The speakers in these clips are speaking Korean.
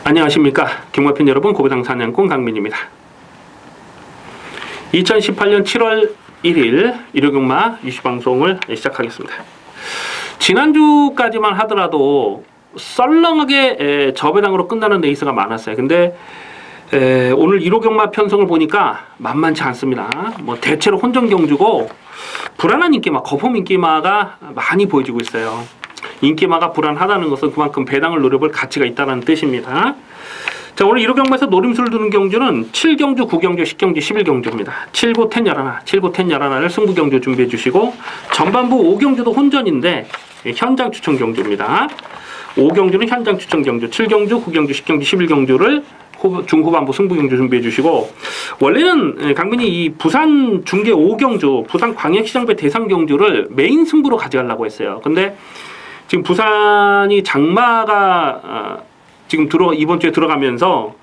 안녕하십니까 경마팬 여러분, 고배당 사냥꾼 강민입니다. 2018년 7월 1일 일요경마 유시방송을 시작하겠습니다. 지난주까지만 하더라도 썰렁하게 저배당으로 끝나는 레이스가 많았어요. 근데 오늘 1호 경마 편성을 보니까 만만치 않습니다. 뭐 대체로 혼전 경주고 불안한 인기마, 거품 인기마가 많이 보여지고 있어요. 인기마가 불안하다는 것은 그만큼 배당을 노려볼 가치가 있다는 뜻입니다. 자, 오늘 1호 경마에서 노림수를 두는 경주는 7경주, 9경주, 10경주, 11경주입니다. 7, 9, 10, 11, 7, 9, 10, 11을 승부경주 준비해 주시고 전반부 5경주도 혼전인데 현장 추천 경주입니다. 5경주는 현장 추천 경주, 7경주, 9경주, 10경주, 11경주를 중후반부 승부경주 준비해 주시고, 원래는 강민이 이 부산 중계 5경주, 부산 광역시장배 대상 경주를 메인 승부로 가져가려고 했어요. 근데 지금 부산이 장마가 지금 이번 주에 들어가면서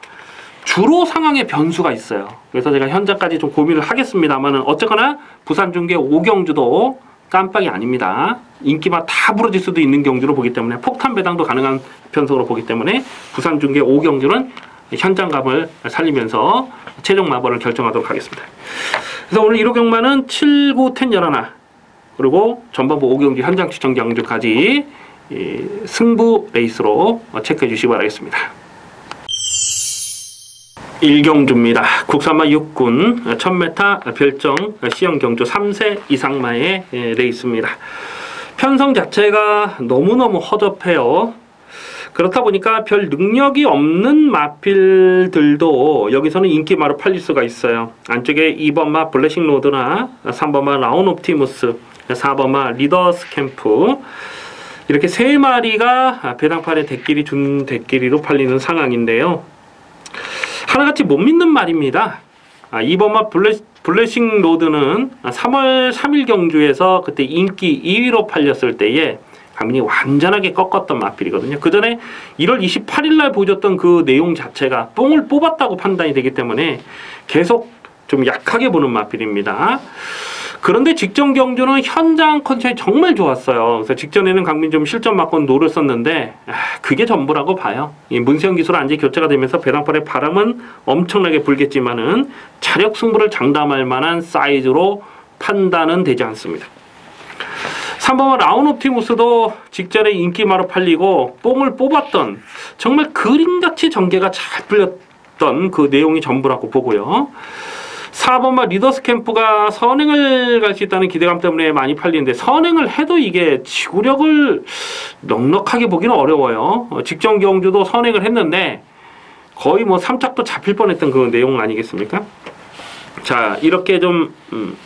주로 상황에 변수가 있어요. 그래서 제가 현장까지 좀 고민을 하겠습니다만은 어쨌거나 부산 중계 5경주도 깜빡이 아닙니다. 인기만 다 부러질 수도 있는 경주로 보기 때문에 폭탄 배당도 가능한 편성으로 보기 때문에 부산 중계 5경주는 현장감을 살리면서 최종 마벌을 결정하도록 하겠습니다. 그래서 오늘 1호 경마는 7, 9, 10, 11 그리고 전반부 5경주 현장 추천 경주까지 승부 레이스로 체크해 주시기 바라겠습니다. 1경주입니다. 국산마 6군 1000m 별정 시형 경주 3세 이상마의 레이스입니다. 편성 자체가 너무너무 허접해요. 그렇다 보니까 별 능력이 없는 마필들도 여기서는 인기마로 팔릴 수가 있어요. 안쪽에 2번마 블레싱 로드나 3번마 라운 옵티무스, 4번마 리더스 캠프, 이렇게 세 마리가 배당판에 대끼리 준 대끼리로 팔리는 상황인데요. 하나같이 못 믿는 말입니다. 2번마 블레싱 로드는 3월 3일 경주에서 그때 인기 2위로 팔렸을 때에 강민이 완전하게 꺾었던 마필이거든요. 그 전에 1월 28일 날 보여줬던 그 내용 자체가 뽕을 뽑았다고 판단이 되기 때문에 계속 좀 약하게 보는 마필입니다. 그런데 직전 경주는 현장 컨디션이 정말 좋았어요. 그래서 직전에는 강민 좀 실전 맞고 노를 썼는데 그게 전부라고 봐요. 이 문세영 기술 안제 교체가 되면서 배당판의 바람은 엄청나게 불겠지만은 차력 승부를 장담할 만한 사이즈로 판단은 되지 않습니다. 3번은 라운 옵티무스도 직전에 인기마로 팔리고 뽕을 뽑았던, 정말 그림같이 전개가 잘 풀렸던 그 내용이 전부라고 보고요. 4번마 리더스 캠프가 선행을 갈 수 있다는 기대감 때문에 많이 팔리는데 선행을 해도 이게 지구력을 넉넉하게 보기는 어려워요. 직전 경주도 선행을 했는데 거의 뭐 3착도 잡힐 뻔했던 그 내용 아니겠습니까? 자, 이렇게 좀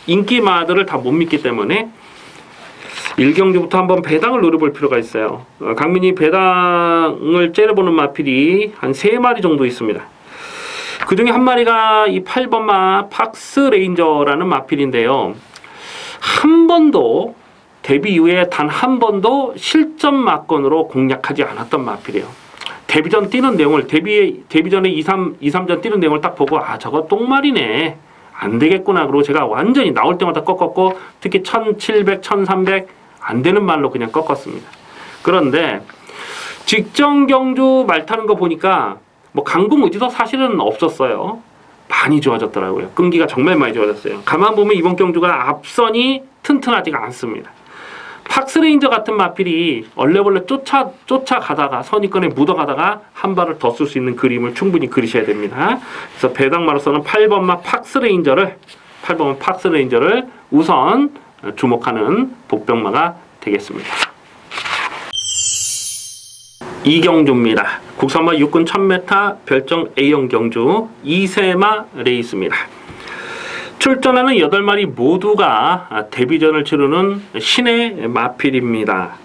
인기마들을 다 못 믿기 때문에 1경주부터 한번 배당을 노려볼 필요가 있어요. 강민이 배당을 째려보는 마필이 한 3마리 정도 있습니다. 그 중에 한 마리가 이 8번마 팍스 레인저라는 마필인데요. 한 번도 데뷔 이후에 단 한 번도 실전 마건으로 공략하지 않았던 마필이에요. 데뷔 전 뛰는 내용을 데뷔 전에 2, 3전 뛰는 내용을 딱 보고 저거 똥말이네, 안 되겠구나 그러고 제가 완전히 나올 때마다 꺾었고, 특히 1700, 1300 안 되는 말로 그냥 꺾었습니다. 그런데 직전 경주 말 타는 거 보니까 뭐 강공 의지도 사실은 없었어요. 많이 좋아졌더라고요. 끈기가 정말 많이 좋아졌어요. 가만 보면 이번 경주가 앞선이 튼튼하지가 않습니다. 팍스레인저 같은 마필이 얼레벌레 쫓아가다가 선입견에 묻어가다가 한 발을 더 쓸 수 있는 그림을 충분히 그리셔야 됩니다. 그래서 배당마로서는 8번마 팍스레인저를 우선 주목하는 복병마가 되겠습니다. 2경주입니다. 국산마 6군 1000m 별정 A형 경주 2세마 레이스입니다. 출전하는 8마리 모두가 데뷔전을 치르는 신의 마필입니다.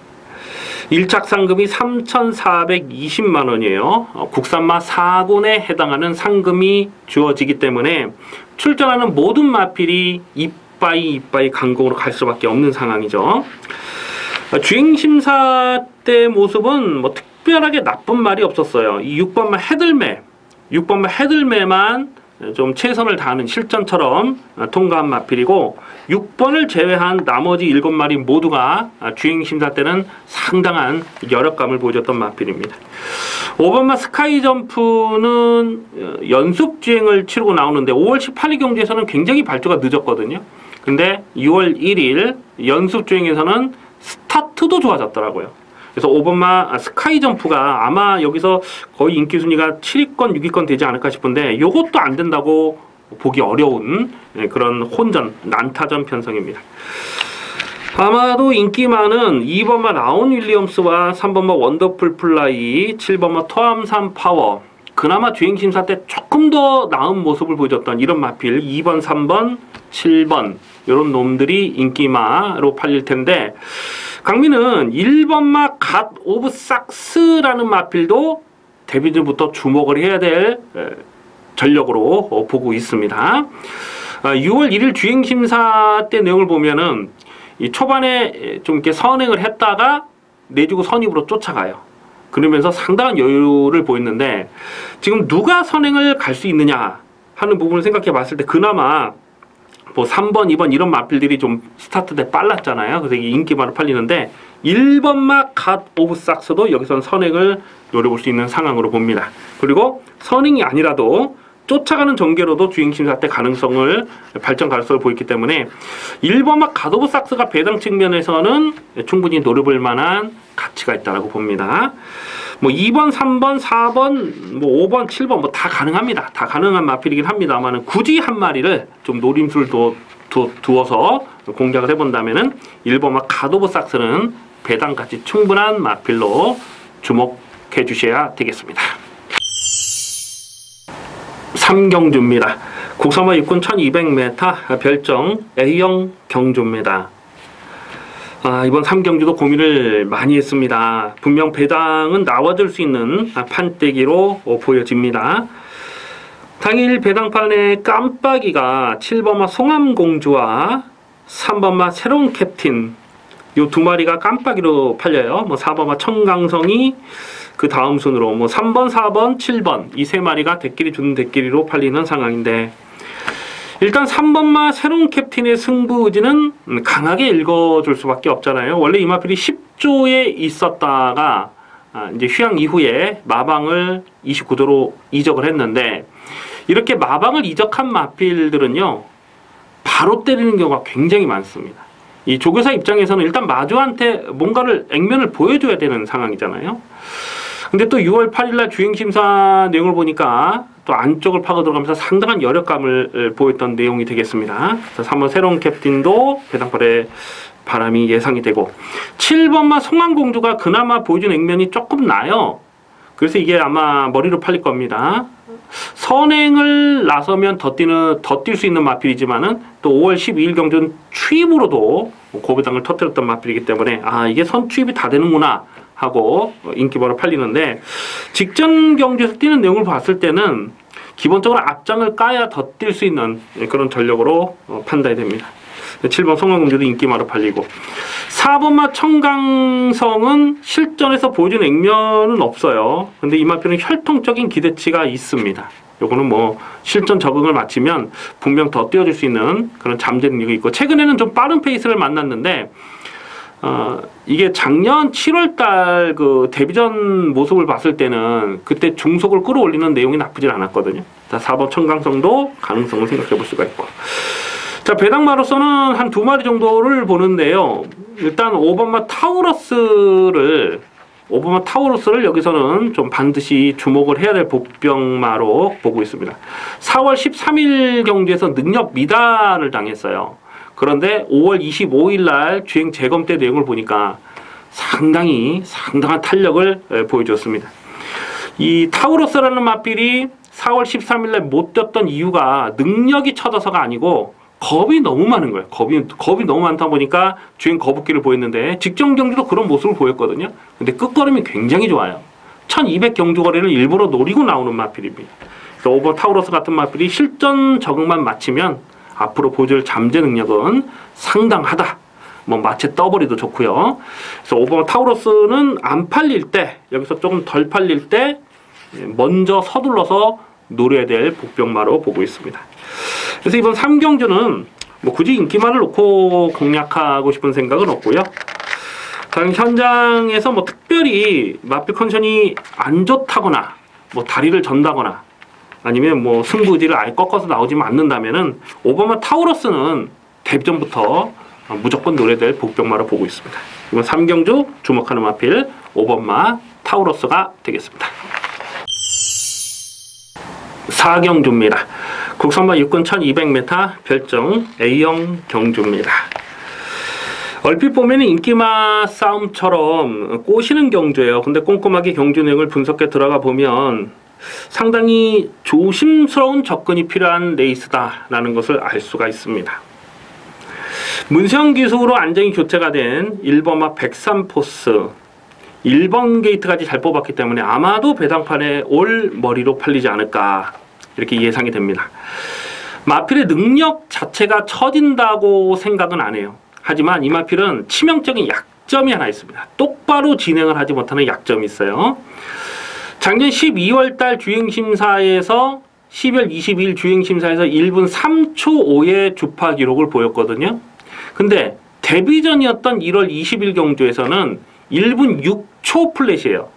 1착 상금이 3,420만원이에요. 국산마 4군에 해당하는 상금이 주어지기 때문에 출전하는 모든 마필이 이빠이 강공으로 갈 수밖에 없는 상황이죠. 주행심사 때 모습은 뭐 특별하게 나쁜 말이 없었어요. 이 6번마 헤들매만 좀 최선을 다하는 실전처럼 통과한 마필이고 6번을 제외한 나머지 7마리 모두가 주행 심사 때는 상당한 여력감을 보여줬던 마필입니다. 5번마 스카이점프는 연습 주행을 치르고 나오는데 5월 18일 경주에서는 굉장히 발주가 늦었거든요. 근데 6월 1일 연습 주행에서는 스타트도 좋아졌더라고요. 그래서 5번마 스카이점프가 아마 여기서 거의 인기 순위가 7위권, 6위권 되지 않을까 싶은데 이것도 안 된다고 보기 어려운 그런 혼전, 난타전 편성입니다. 아마도 인기 많은 2번마 라온 윌리엄스와 3번마 원더풀 플라이, 7번마 토암산 파워, 그나마 주행심사 때 조금 더 나은 모습을 보여줬던 이런 마필 2번, 3번, 7번 이런 놈들이 인기마로 팔릴 텐데 강민은 1번마 갓 오브 삭스라는 마필도 데뷔 전부터 주목을 해야 될 전력으로 보고 있습니다. 6월 1일 주행심사 때 내용을 보면은 이 초반에 좀 이렇게 선행을 했다가 내주고 선입으로 쫓아가요. 그러면서 상당한 여유를 보였는데 지금 누가 선행을 갈 수 있느냐 하는 부분을 생각해 봤을 때 그나마 뭐 3번, 2번 이런 마필들이 좀 스타트 때 빨랐잖아요. 그래서 이게 인기만으로 팔리는데 1번마 갓 오브 삭스도 여기서는 선행을 노려볼 수 있는 상황으로 봅니다. 그리고 선행이 아니라도 쫓아가는 전개로도 주행심사 때 발전 가능성을 보였기 때문에 1번마 갓 오브 삭스가 배당 측면에서는 충분히 노려볼 만한 가치가 있다고 봅니다. 뭐 2번, 3번, 4번, 뭐 5번, 7번 뭐 다 가능합니다. 다 가능한 마필이긴 합니다만 굳이 한 마리를 좀 노림수를 두어서 공략을 해본다면은 1번마 갓 오브 삭스는 배당가치 충분한 마필로 주목해 주셔야 되겠습니다. 3경주입니다. 국산화 육군 1200m 별정 A형 경주입니다. 이번 3경주도 고민을 많이 했습니다. 분명 배당은 나와줄 수 있는 판때기로 보여집니다. 당일 배당판에 깜빡이가 7번마 송암공주와 3번마 새로운 캡틴 요 두 마리가 깜빡이로 팔려요. 뭐 4번마 청강성이 그 다음 순으로 뭐 3번, 4번, 7번 이 세 마리가 대끼리 주는 대끼리로 팔리는 상황인데 일단 3번마 새로운 캡틴의 승부 의지는 강하게 읽어줄 수밖에 없잖아요. 원래 이 마필이 10조에 있었다가 이제 휴양 이후에 마방을 29도로 이적을 했는데 이렇게 마방을 이적한 마필들은요 바로 때리는 경우가 굉장히 많습니다. 이 조교사 입장에서는 일단 마주한테 뭔가를 액면을 보여줘야 되는 상황이잖아요. 근데 또 6월 8일날 주행심사 내용을 보니까 또 안쪽을 파고 들어가면서 상당한 여력감을 보였던 내용이 되겠습니다. 그래서 3번 새로운 캡틴도 배당팔에 바람이 예상이 되고 7번마 송암공주가 그나마 보여준 액면이 조금 나요. 그래서 이게 아마 머리로 팔릴 겁니다. 선행을 나서면 더 뛸 수 있는 마필이지만은 또 5월 12일 경주는 추입으로도 고배당을 터뜨렸던 마필이기 때문에 이게 선추입이 다 되는구나 하고 인기바로 팔리는데 직전 경주에서 뛰는 내용을 봤을 때는 기본적으로 앞장을 까야 더 뛸 수 있는 그런 전력으로 판단이 됩니다. 7번 송암공주도 인기마로 팔리고 4번마 청강성은 실전에서 보여준 액면은 없어요. 근데 이 마필은 혈통적인 기대치가 있습니다. 요거는 뭐 실전 적응을 마치면 분명 더 뛰어줄 수 있는 그런 잠재 능력이 있고 최근에는 좀 빠른 페이스를 만났는데 이게 작년 7월달 그 데뷔전 모습을 봤을 때는 그때 중속을 끌어올리는 내용이 나쁘진 않았거든요. 4번 청강성도 가능성을 생각해 볼 수가 있고 자 배당마로서는 한 2마리 정도를 보는데요. 일단 5번마 타우러스를 여기서는 좀 반드시 주목을 해야 될 복병마로 보고 있습니다. 4월 13일 경주에서 능력 미달을 당했어요. 그런데 5월 25일 날 주행 재검 때 내용을 보니까 상당한 탄력을 보여줬습니다. 이 타우러스라는 마필이 4월 13일 날 못 뛰었던 이유가 능력이 처져서가 아니고 겁이 너무 많은 거예요. 겁이 너무 많다 보니까 주행 거북기를 보였는데 직전 경주도 그런 모습을 보였거든요. 근데 끝걸음이 굉장히 좋아요. 1200 경주 거리를 일부러 노리고 나오는 마필입니다. 그래서 5번 타우러스 같은 마필이 실전 적응만 마치면 앞으로 보여줄 잠재 능력은 상당하다. 뭐 마체 떠버리도 좋고요. 그래서 5번 타우러스는 안 팔릴 때 여기서 조금 덜 팔릴 때 먼저 서둘러서 노려야 될 복병마로 보고 있습니다. 그래서 이번 3경주는 뭐 굳이 인기마를 놓고 공략하고 싶은 생각은 없고요. 당연 현장에서 뭐 특별히 마필 컨디션이 안 좋다거나 뭐 다리를 전다거나 아니면 뭐 승부지를 아예 꺾어서 나오지만 않는다면은 오버마 타우러스는 데뷔전부터 무조건 노려야 될 복병마로 보고 있습니다. 이번 3경주 주목하는 마필 오버마 타우러스가 되겠습니다. 4경주입니다. 국선마 육군 1200m 별정 A형 경주입니다. 얼핏 보면 인기마 싸움처럼 꼬시는 경주예요. 근데 꼼꼼하게 경주 내용을 분석해 들어가 보면 상당히 조심스러운 접근이 필요한 레이스다라는 것을 알 수가 있습니다. 문세영 기수로 안정이 교체가 된 1번마 103포스 1번 게이트까지 잘 뽑았기 때문에 아마도 배당판에 올 머리로 팔리지 않을까 이렇게 예상이 됩니다. 마필의 능력 자체가 처진다고 생각은 안 해요. 하지만 이 마필은 치명적인 약점이 하나 있습니다. 똑바로 진행을 하지 못하는 약점이 있어요. 작년 12월달 주행심사에서 12월 22일 주행심사에서 1분 3초 5의 주파 기록을 보였거든요. 근데 데뷔전이었던 1월 20일 경주에서는 1분 6초 플랫이에요.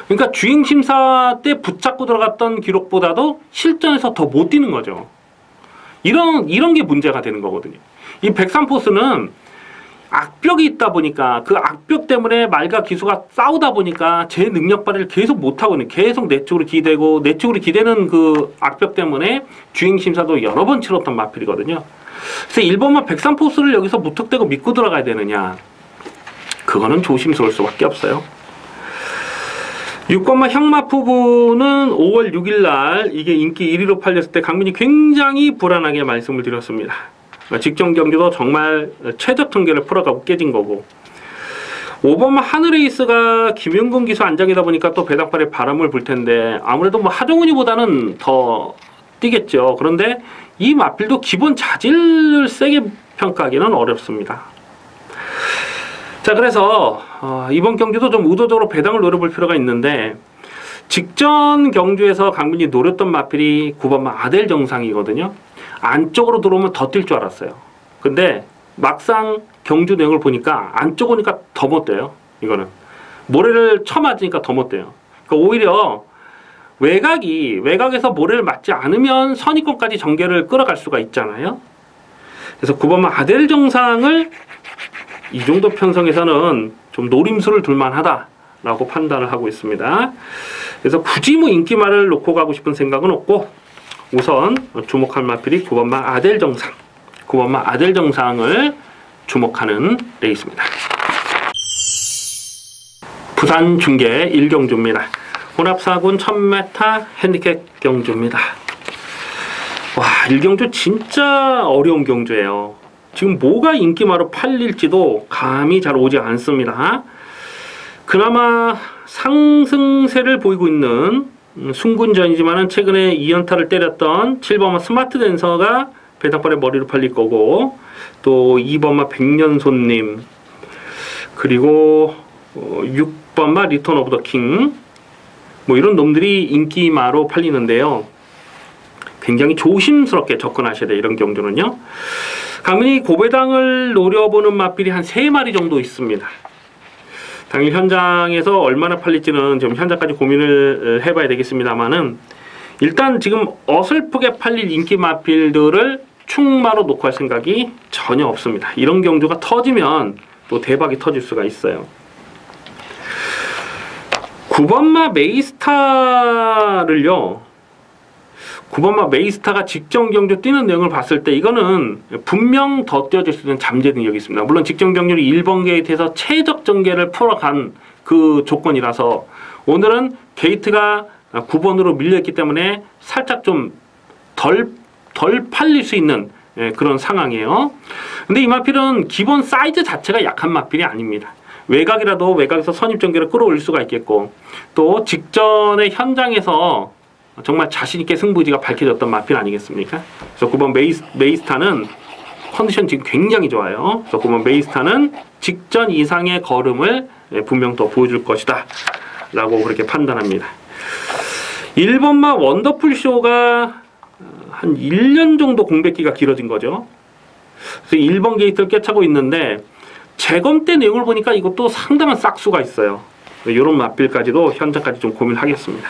그러니까 주행심사 때 붙잡고 들어갔던 기록보다도 실전에서 더 못 뛰는 거죠. 이런 게 문제가 되는 거거든요. 이 103포스는 악벽이 있다 보니까 그 악벽 때문에 말과 기수가 싸우다 보니까 제 능력 발휘를 계속 못하거든요. 계속 내 쪽으로 기대고 내 쪽으로 기대는 그 악벽 때문에 주행심사도 여러 번 치렀던 마필이거든요. 그래서 1번만 103포스를 여기서 무턱대고 믿고 들어가야 되느냐, 그거는 조심스러울 수밖에 없어요. 6번마 형마푸부는 5월 6일날 이게 인기 1위로 팔렸을 때 강민이 굉장히 불안하게 말씀을 드렸습니다. 직전 경기도 정말 최저 통계를 풀어가고 깨진 거고, 5번마 하늘에이스가 김윤근 기수 안장이다 보니까 또 배당팔에 바람을 불 텐데 아무래도 뭐 하정훈이보다는 더 뛰겠죠. 그런데 이 마필도 기본 자질을 세게 평가하기는 어렵습니다. 자, 그래서 이번 경기도 좀 의도적으로 배당을 노려볼 필요가 있는데, 직전 경주에서 강민이 노렸던 마필이 9번마 아델 정상이거든요. 안쪽으로 들어오면 더 뛸 줄 알았어요. 근데 막상 경주 내용을 보니까 안쪽 오니까 더 못 돼요. 이거는 모래를 쳐맞으니까 더 못 돼요. 그러니까 오히려 외곽에서 모래를 맞지 않으면 선입권까지 전개를 끌어갈 수가 있잖아요. 그래서 9번마 아델 정상을 이 정도 편성에서는 좀 노림수를 둘만하다라고 판단을 하고 있습니다. 그래서 굳이 뭐 인기마를 놓고 가고 싶은 생각은 없고, 우선 주목할 마필이 9번마 아델 정상, 9번마 아델 정상을 주목하는 레이스입니다. 부산 중계 1경주입니다. 혼합사군 1000m 핸디캡 경주입니다. 와, 1경주 진짜 어려운 경주예요. 지금 뭐가 인기마로 팔릴지도 감이 잘 오지 않습니다. 그나마 상승세를 보이고 있는 순군전이지만은 최근에 2연타를 때렸던 7번마 스마트 댄서가 배당판에 머리로 팔릴 거고, 또 2번마 백년손님, 그리고 6번마 리턴 오브 더 킹, 뭐 이런 놈들이 인기마로 팔리는데요. 굉장히 조심스럽게 접근하셔야 돼요, 이런 경주는요. 강민이 고배당을 노려보는 마필이 한 3마리 정도 있습니다. 당연히 현장에서 얼마나 팔릴지는 좀 현장까지 고민을 해봐야 되겠습니다만은, 일단 지금 어설프게 팔릴 인기 마필들을 충마로 놓고 할 생각이 전혀 없습니다. 이런 경주가 터지면 또 대박이 터질 수가 있어요. 9번마 메이스타를요, 9번마 메이스타가 직전 경주 뛰는 내용을 봤을 때 이거는 분명 더 뛰어줄 수 있는 잠재 능력이 있습니다. 물론 직전 경주를 1번 게이트에서 최적 전개를 풀어간 그 조건이라서 오늘은 게이트가 9번으로 밀려있기 때문에 살짝 좀 덜 팔릴 수 있는 그런 상황이에요. 근데 이 마필은 기본 사이즈 자체가 약한 마필이 아닙니다. 외곽이라도 외곽에서 선입 전개를 끌어올릴 수가 있겠고, 또 직전에 현장에서 정말 자신있게 승부지가 밝혀졌던 마필 아니겠습니까? 그래서 9번 메이스타는 컨디션 지금 굉장히 좋아요. 그래서 9번 메이스타는 직전 이상의 걸음을 분명 더 보여줄 것이다 라고 그렇게 판단합니다. 1번마 원더풀쇼가 한 1년 정도 공백기가 길어진 거죠. 그래서 1번 게이트를 꿰차고 있는데 재검 때 내용을 보니까 이것도 상당한 싹수가 있어요. 이런 맛빌까지도 현장까지 좀 고민하겠습니다.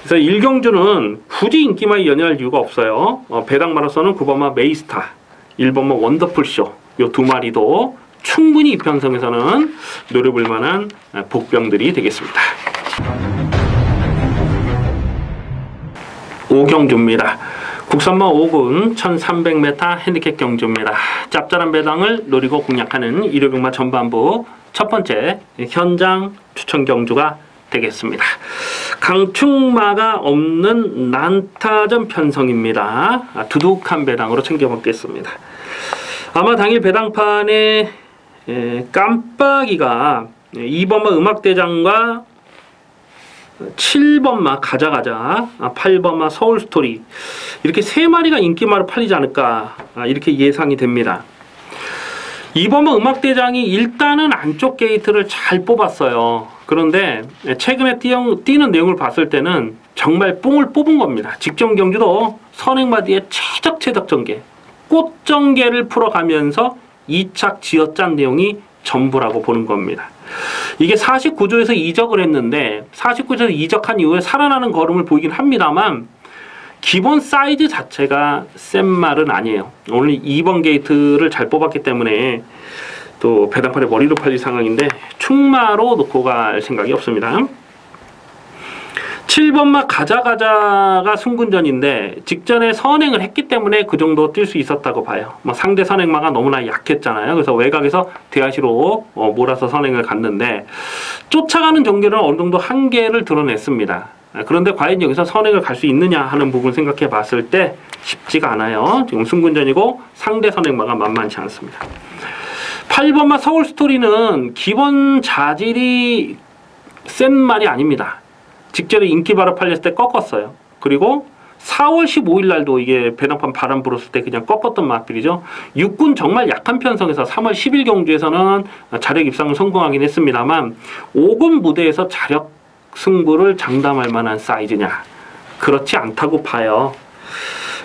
그래서 1경주는 굳이 인기마에 연연할 이유가 없어요. 배당마로서는 9번마 메이스타, 1번마 원더풀쇼 이 두 마리도 충분히 이 편성에서는 노려볼 만한 복병들이 되겠습니다. 5경주입니다. 국산마 5군 1300m 핸디캡 경주입니다. 짭짤한 배당을 노리고 공략하는 일요병마 전반부 첫 번째 현장 추천 경주가 되겠습니다. 강축마가 없는 난타전 편성입니다. 두둑한 배당으로 챙겨먹겠습니다. 아마 당일 배당판에 깜빡이가 2번마 음악대장과 7번마 가자가자, 8번마 서울스토리 이렇게 세 마리가 인기마로 팔리지 않을까 이렇게 예상이 됩니다. 2번마 음악대장이 일단은 안쪽 게이트를 잘 뽑았어요. 그런데 최근에 뛰는 내용을 봤을 때는 정말 뽕을 뽑은 겁니다. 직전 경주도 선행마 뒤에 최적 전개, 꽃전개를 풀어가면서 2착 지어짠 내용이 전부라고 보는 겁니다. 이게 49조에서 이적을 했는데 49조에서 이적한 이후에 살아나는 걸음을 보이긴 합니다만 기본 사이즈 자체가 센 말은 아니에요. 오늘 2번 게이트를 잘 뽑았기 때문에 또 배당판에 머리로 팔릴 상황인데 충마로 놓고 갈 생각이 없습니다. 7번마 가자가자가 승군전인데 직전에 선행을 했기 때문에 그 정도 뛸 수 있었다고 봐요. 상대 선행마가 너무나 약했잖아요. 그래서 외곽에서 대하시로 몰아서 선행을 갔는데 쫓아가는 전개는 어느 정도 한계를 드러냈습니다. 그런데 과연 여기서 선행을 갈 수 있느냐 하는 부분을 생각해 봤을 때 쉽지가 않아요. 지금 승군전이고 상대 선행마가 만만치 않습니다. 8번마 서울스토리는 기본 자질이 센 말이 아닙니다. 직전에 인기바로 팔렸을 때 꺾었어요. 그리고 4월 15일 날도 이게 배당판 바람 불었을 때 그냥 꺾었던 맛빌이죠. 육군 정말 약한 편성에서 3월 10일 경주에서는 자력 입상을 성공하긴 했습니다만 5군 무대에서 자력 승부를 장담할 만한 사이즈냐? 그렇지 않다고 봐요.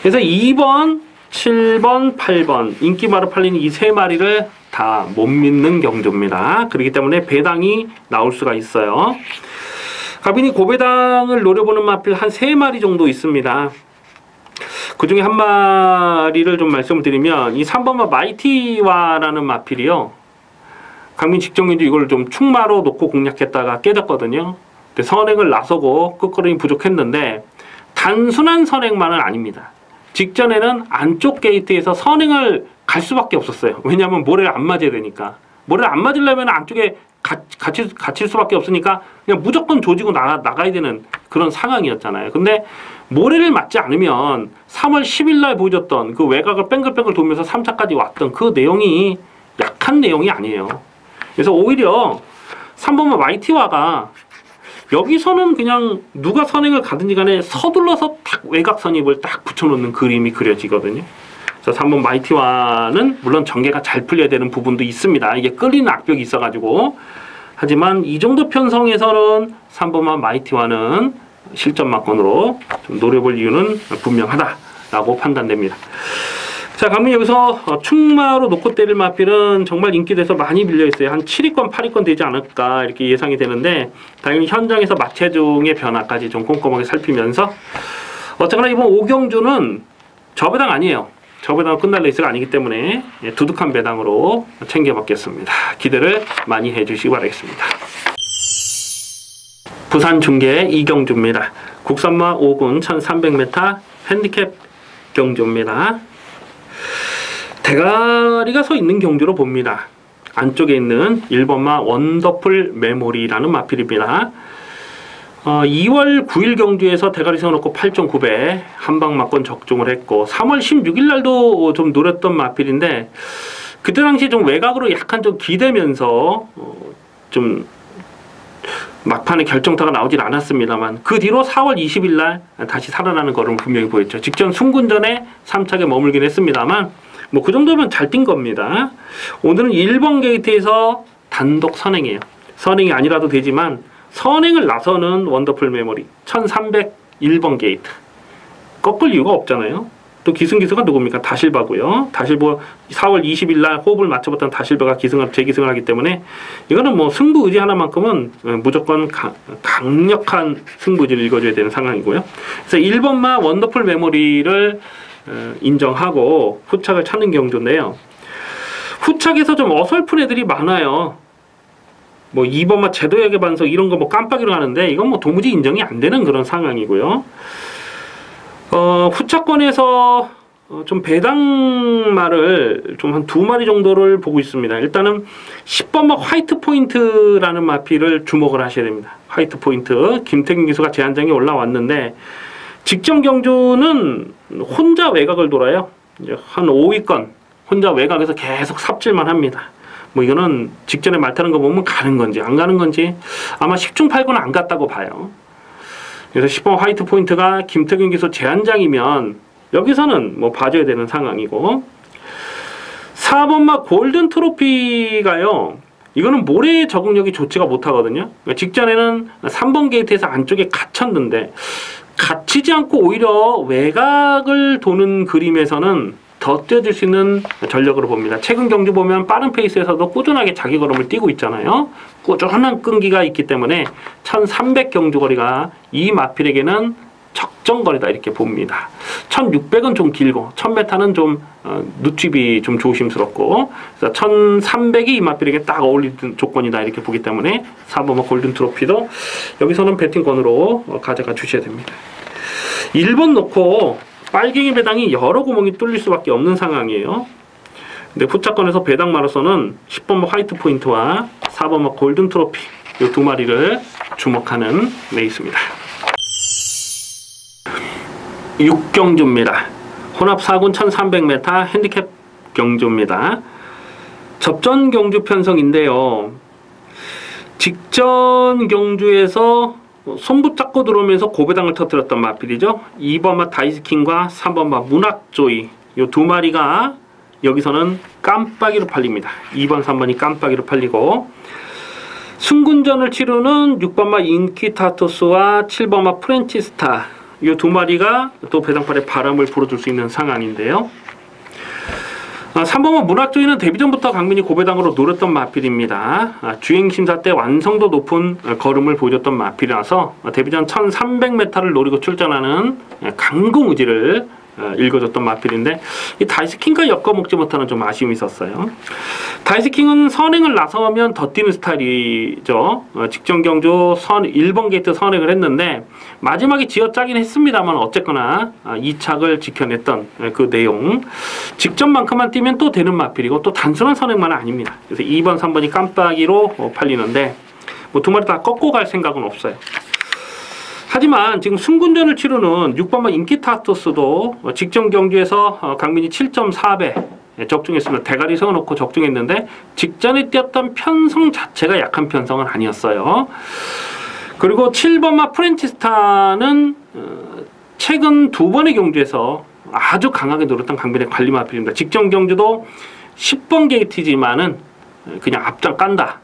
그래서 2번, 7번, 8번 인기바로 팔리는 이 세 마리를 다 못 믿는 경주입니다. 그렇기 때문에 배당이 나올 수가 있어요. 가빈이 고배당을 노려보는 마필 한 3마리 정도 있습니다. 그 중에 한 마리를 좀 말씀을 드리면 이 3번마 마이티와라는 마필이요. 강민 직전경주 이걸 좀 충마로 놓고 공략했다가 깨졌거든요. 근데 선행을 나서고 끝걸음이 부족했는데 단순한 선행만은 아닙니다. 직전에는 안쪽 게이트에서 선행을 갈 수밖에 없었어요. 왜냐하면 모래를 안 맞아야 되니까. 모래를 안 맞으려면 안쪽에 갇힐 수밖에 없으니까 그냥 무조건 조지고 나가야 되는 그런 상황이었잖아요. 근데 모래를 맞지 않으면 3월 10일 날 보여줬던 그 외곽을 뺑글뺑글 돌면서 3차까지 왔던 그 내용이 약한 내용이 아니에요. 그래서 오히려 3번마 마이티와가 여기서는 그냥 누가 선행을 가든지 간에 서둘러서 딱 외곽 선입을 딱 붙여놓는 그림이 그려지거든요. 그래서 3번 마이티와는 물론 전개가 잘 풀려야 되는 부분도 있습니다. 이게 끌리는 악벽이 있어가지고. 하지만 이 정도 편성에서는 3번만 마이티와는 실전마건으로 좀 노려볼 이유는 분명하다라고 판단됩니다. 자, 그러면 여기서 충마로 놓고 때릴 마필은 정말 인기돼서 많이 밀려있어요. 한 7위권, 8위권 되지 않을까 이렇게 예상이 되는데 당연히 현장에서 마체중의 변화까지 좀 꼼꼼하게 살피면서 어쨌거나 이번 5경주는 저배당 아니에요. 저배당 끝날 레이스가 아니기 때문에 두둑한 배당으로 챙겨받겠습니다. 기대를 많이 해주시기 바라겠습니다. 부산 중계 이경주입니다. 국산마 5군 1300m 핸디캡 경주입니다. 대가리가 서 있는 경주로 봅니다. 안쪽에 있는 1번마 원더풀 메모리라는 마필입니다. 2월 9일 경주에서 대가리 세워놓고 8.9배 한방 맞건 적중을 했고 3월 16일 날도 좀 노렸던 마필인데 그때 당시 좀 외곽으로 약간 좀 기대면서 좀 막판에 결정타가 나오질 않았습니다만 그 뒤로 4월 20일 날 다시 살아나는 걸음을 분명히 보였죠. 직전 순군전에 3착에 머물긴 했습니다만 뭐 그 정도면 잘 뛴 겁니다. 오늘은 1번 게이트에서 단독 선행이에요. 선행이 아니라도 되지만 선행을 나서는 원더풀 메모리 1300 1번 게이트. 꺾을 이유가 없잖아요. 또 기승기수가 누굽니까? 다실바고요. 다실보 4월 20일 날 호흡을 맞춰봤던 다실바가 재기승을 하기 때문에 이거는 뭐 승부 의지 하나만큼은 무조건 강력한 승부지를 읽어줘야 되는 상황이고요. 그래서 1번마 원더풀 메모리를 인정하고 후착을 찾는 경주인데요. 후착에서 좀 어설픈 애들이 많아요. 뭐 2번마 제도역의 반석 이런 거 뭐 깜빡이로 하는데 이건 뭐 도무지 인정이 안 되는 그런 상황이고요. 후차권에서 좀 배당마를 좀 한 2마리 정도를 보고 있습니다. 일단은 10번마 화이트 포인트라는 마피를 주목을 하셔야 됩니다. 화이트 포인트. 김태균 기수가 제한장에 올라왔는데 직전 경주는 혼자 외곽을 돌아요. 이제 한 5위권 혼자 외곽에서 계속 삽질만 합니다. 뭐 이거는 직전에 말 타는 거 보면 가는 건지 안 가는 건지 아마 10중 8구는 안 갔다고 봐요. 그래서 10번 화이트 포인트가 김태균 기수 제한장이면 여기서는 뭐 봐줘야 되는 상황이고 4번마 골든 트로피가요. 이거는 모래 적응력이 좋지가 못하거든요. 직전에는 3번 게이트에서 안쪽에 갇혔는데 갇히지 않고 오히려 외곽을 도는 그림에서는 더 뛰어줄 수 있는 전력으로 봅니다. 최근 경주 보면 빠른 페이스에서도 꾸준하게 자기 걸음을 뛰고 있잖아요. 꾸준한 끈기가 있기 때문에 1300 경주거리가 이 마필에게는 적정거리다 이렇게 봅니다. 1600은 좀 길고 1000m는 좀 늦집이 좀 조심스럽고 그래서 1300이 이 마필에게 딱 어울리는 조건이다 이렇게 보기 때문에 4번마 골든 트로피도 여기서는 배팅권으로 가져가 주셔야 됩니다. 1번 놓고 빨갱이 배당이 여러 구멍이 뚫릴 수밖에 없는 상황이에요. 근데 후차권에서 배당마로서는 10번마 화이트 포인트와 4번마 골든 트로피 이 2마리를 주목하는 레이스입니다. 6경주입니다. 혼합 4군 1300m 핸디캡 경주입니다. 접전 경주 편성인데요. 직전 경주에서 손 붙잡고 들어오면서 고배당을 터뜨렸던 마필이죠. 2번마 다이스킹과 3번마 문학조이 이 2마리가 여기서는 깜빡이로 팔립니다. 2번, 3번이 깜빡이로 팔리고 승군전을 치르는 6번마 인키타토스와 7번마 프렌치스타 이 2마리가 또 배당팔에 바람을 불어줄 수 있는 상황인데요. 3번마 문학조이는 데뷔전부터 강민이 고배당으로 노렸던 마필입니다. 주행심사 때 완성도 높은 걸음을 보여줬던 마필이라서 데뷔전 1300m를 노리고 출전하는 강공 의지를 읽어줬던 마필인데 이 다이스킹과 엮어먹지 못하는 좀 아쉬움이 있었어요. 다이스킹은 선행을 나서면 더 뛰는 스타일이죠. 직전 경주 1번 게이트 선행을 했는데 마지막에 쥐어짜긴 했습니다만 어쨌거나 2착을 지켜냈던 그 내용 직전만큼만 뛰면 또 되는 마필이고 또 단순한 선행만은 아닙니다. 그래서 2번, 3번이 깜빡이로 팔리는데 뭐 2마리 다 꺾고 갈 생각은 없어요. 하지만 지금 승군전을 치르는 6번마 인키타토스도 직전 경주에서 강민이 7.4배 적중했으면 대가리 세워놓고 적중했는데 직전에 뛰었던 편성 자체가 약한 편성은 아니었어요. 그리고 7번마 프렌치스타는 최근 2번의 경주에서 아주 강하게 노렸던 강민의 관리마필입니다. 직전 경주도 10번 게이트지만은 그냥 앞장 깐다.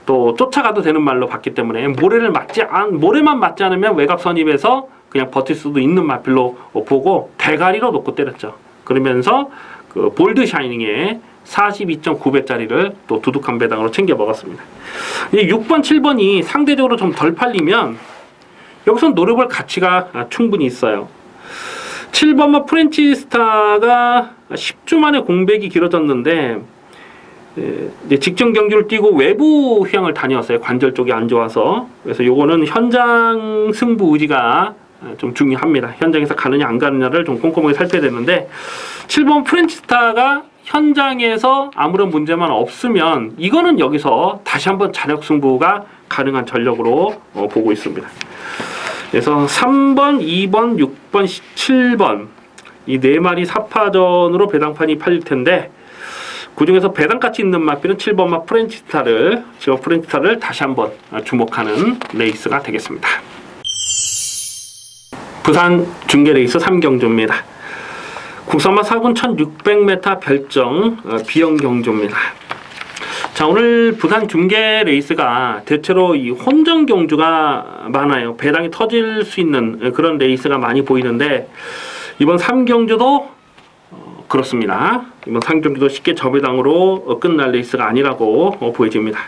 또 쫓아가도 되는 말로 봤기 때문에 모래만 맞지 않으면 외곽 선입에서 그냥 버틸 수도 있는 마필로 보고 대가리로 놓고 때렸죠. 그러면서 그 볼드 샤이닝에 42.9배짜리를 또 두둑한 배당으로 챙겨 먹었습니다. 이제 6번, 7번이 상대적으로 좀 덜 팔리면 여기서 노려볼 가치가 충분히 있어요. 7번마 프렌치스타가 10주 만에 공백이 길어졌는데 직전 경주를 뛰고 외부 휴양을 다녀왔어요. 관절 쪽이 안 좋아서. 그래서 요거는 현장 승부 의지가 좀 중요합니다. 현장에서 가느냐 안 가느냐를 좀 꼼꼼하게 살펴야 되는데 7번 프렌치스타가 현장에서 아무런 문제만 없으면 이거는 여기서 다시 한번 잔역 승부가 가능한 전력으로 보고 있습니다. 그래서 3번, 2번, 6번, 7번 이 4마리 4파전으로 배당판이 팔릴 텐데 그 중에서 배당가치 있는 마필은 7번마 프렌치스타를 다시 한번 주목하는 레이스가 되겠습니다. 부산 중계레이스 3경주입니다. 국산마 4군 1600m 별정 B형 경주입니다. 자, 오늘 부산 중계 레이스가 대체로 이 혼전 경주가 많아요. 배당이 터질 수 있는 그런 레이스가 많이 보이는데 이번 3경주도 그렇습니다. 이번 3경주도 쉽게 저배당으로 끝날 레이스가 아니라고 보여집니다.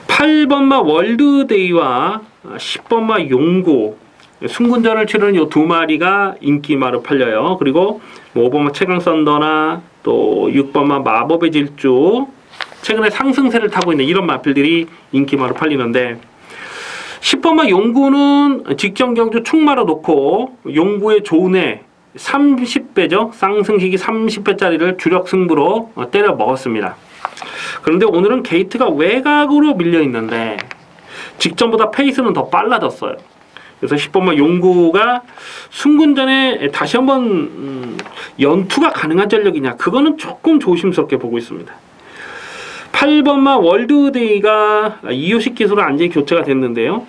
8번마 월드데이와 10번마 용구 승군전을 치르는 이 두 마리가 인기마로 팔려요. 그리고 5번마 최강선더나 또 6번마 마법의 질주 최근에 상승세를 타고 있는 이런 마필들이 인기마로 팔리는데 10번마 용구는 직전 경주 충마로 놓고 용구의 조은에 30배죠. 쌍승식이 30배짜리를 주력 승부로 때려 먹었습니다. 그런데 오늘은 게이트가 외곽으로 밀려 있는데 직전보다 페이스는 더 빨라졌어요. 그래서 10번마 용구가 승군전에 다시 한번 연투가 가능한 전력이냐, 그거는 조금 조심스럽게 보고 있습니다. 8번마 월드데이가 이효식 기수로 완전히 교체가 됐는데요.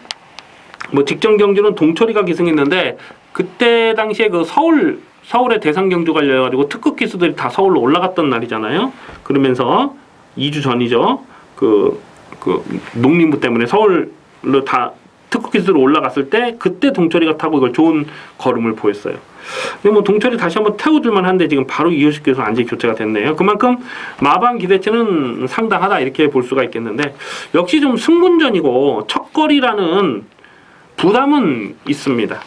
뭐 직전 경주는 동철이가 기승했는데 그때 당시에 그 서울의 대상 경주가 열려가지고 특급 기수들이 다 서울로 올라갔던 날이잖아요. 그러면서 2주 전이죠. 그 농림부 때문에 서울로 다 특급 기수로 올라갔을 때 그때 동철이가 타고 이걸 좋은 걸음을 보였어요. 근데 뭐 동철이 다시 한번 태워줄만 한데 지금 바로 이효식 기수 완전히 교체가 됐네요. 그만큼 마방 기대치는 상당하다 이렇게 볼 수가 있겠는데 역시 좀 승군전이고 첫거리라는 부담은 있습니다.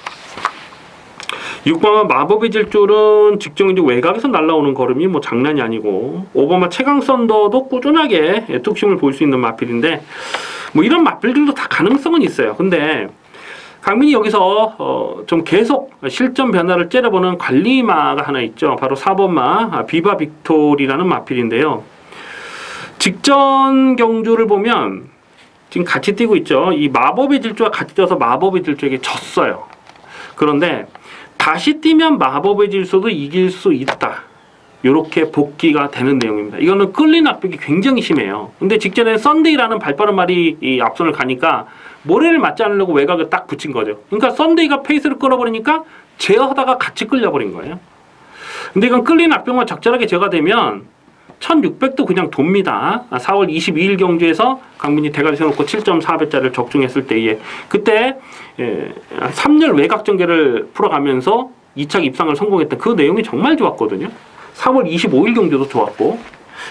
6번마 마법의 질줄은 직전 이제 외곽에서 날라오는 걸음이 뭐 장난이 아니고 5번마 최강선더도 꾸준하게 뚝심을 볼 수 있는 마필인데 뭐 이런 마필들도 다 가능성은 있어요. 근데 강민이 여기서 좀 계속 실전 변화를 째려보는 관리마가 하나 있죠. 바로 4번마 비바 빅토리라는 마필인데요. 직전 경주를 보면 지금 같이 뛰고 있죠. 이 마법의 질주와 같이 뛰어서 마법의 질주에게 졌어요. 그런데 다시 뛰면 마법의 질주도 이길 수 있다. 이렇게 복귀가 되는 내용입니다. 이거는 끌린 압박이 굉장히 심해요. 근데 직전에 썬데이라는 발빠른 말이 이 앞선을 가니까 모래를 맞지 않으려고 외곽을 딱 붙인 거죠. 그러니까 썬데이가 페이스를 끌어버리니까 제어하다가 같이 끌려버린 거예요. 근데 이건 끌린 압박만 적절하게 제어가 되면 1600도 그냥 돕니다. 4월 22일 경주에서 강민이 대가리 세워놓고 7.4배짜리를 적중했을 때에 그때 3열 외곽 전개를 풀어가면서 2차 입상을 성공했던 그 내용이 정말 좋았거든요. 4월 25일 경주도 좋았고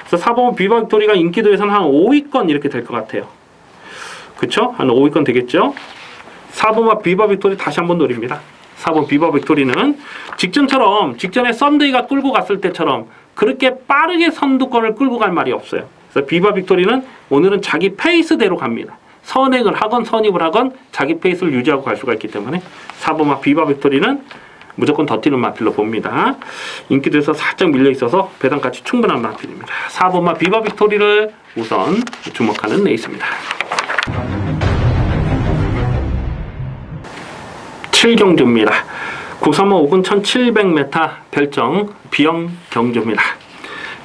그래서 4번 비바 빅토리가 인기도에서는 한 5위권 이렇게 될 것 같아요. 그쵸? 한 5위권 되겠죠? 4번과 비바 빅토리 다시 한번 노립니다. 4번 비바 빅토리는 직전에 썬데이가 끌고 갔을 때처럼 그렇게 빠르게 선두권을 끌고 갈 말이 없어요. 그래서 비바 빅토리는 오늘은 자기 페이스대로 갑니다. 선행을 하건 선입을 하건 자기 페이스를 유지하고 갈 수가 있기 때문에 4번마 비바 빅토리는 무조건 더 뛰는 마필로 봅니다. 인기도에서 살짝 밀려있어서 배당가치 충분한 마필입니다. 4번마 비바 빅토리를 우선 주목하는 레이스입니다. 7경주입니다. 935 5군 1700m 별정 비영 경주입니다.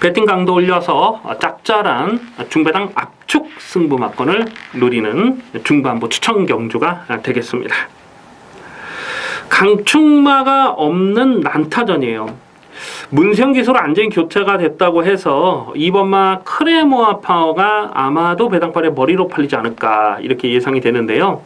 배팅 강도 올려서 짭짤한 중배당 압축 승부 막건을 노리는 중반부 추천 경주가 되겠습니다. 강축마가 없는 난타전이에요. 문세영 기수로 안전히 교체가 됐다고 해서 2번마 크레모아 파워가 아마도 배당팔의 머리로 팔리지 않을까 이렇게 예상이 되는데요.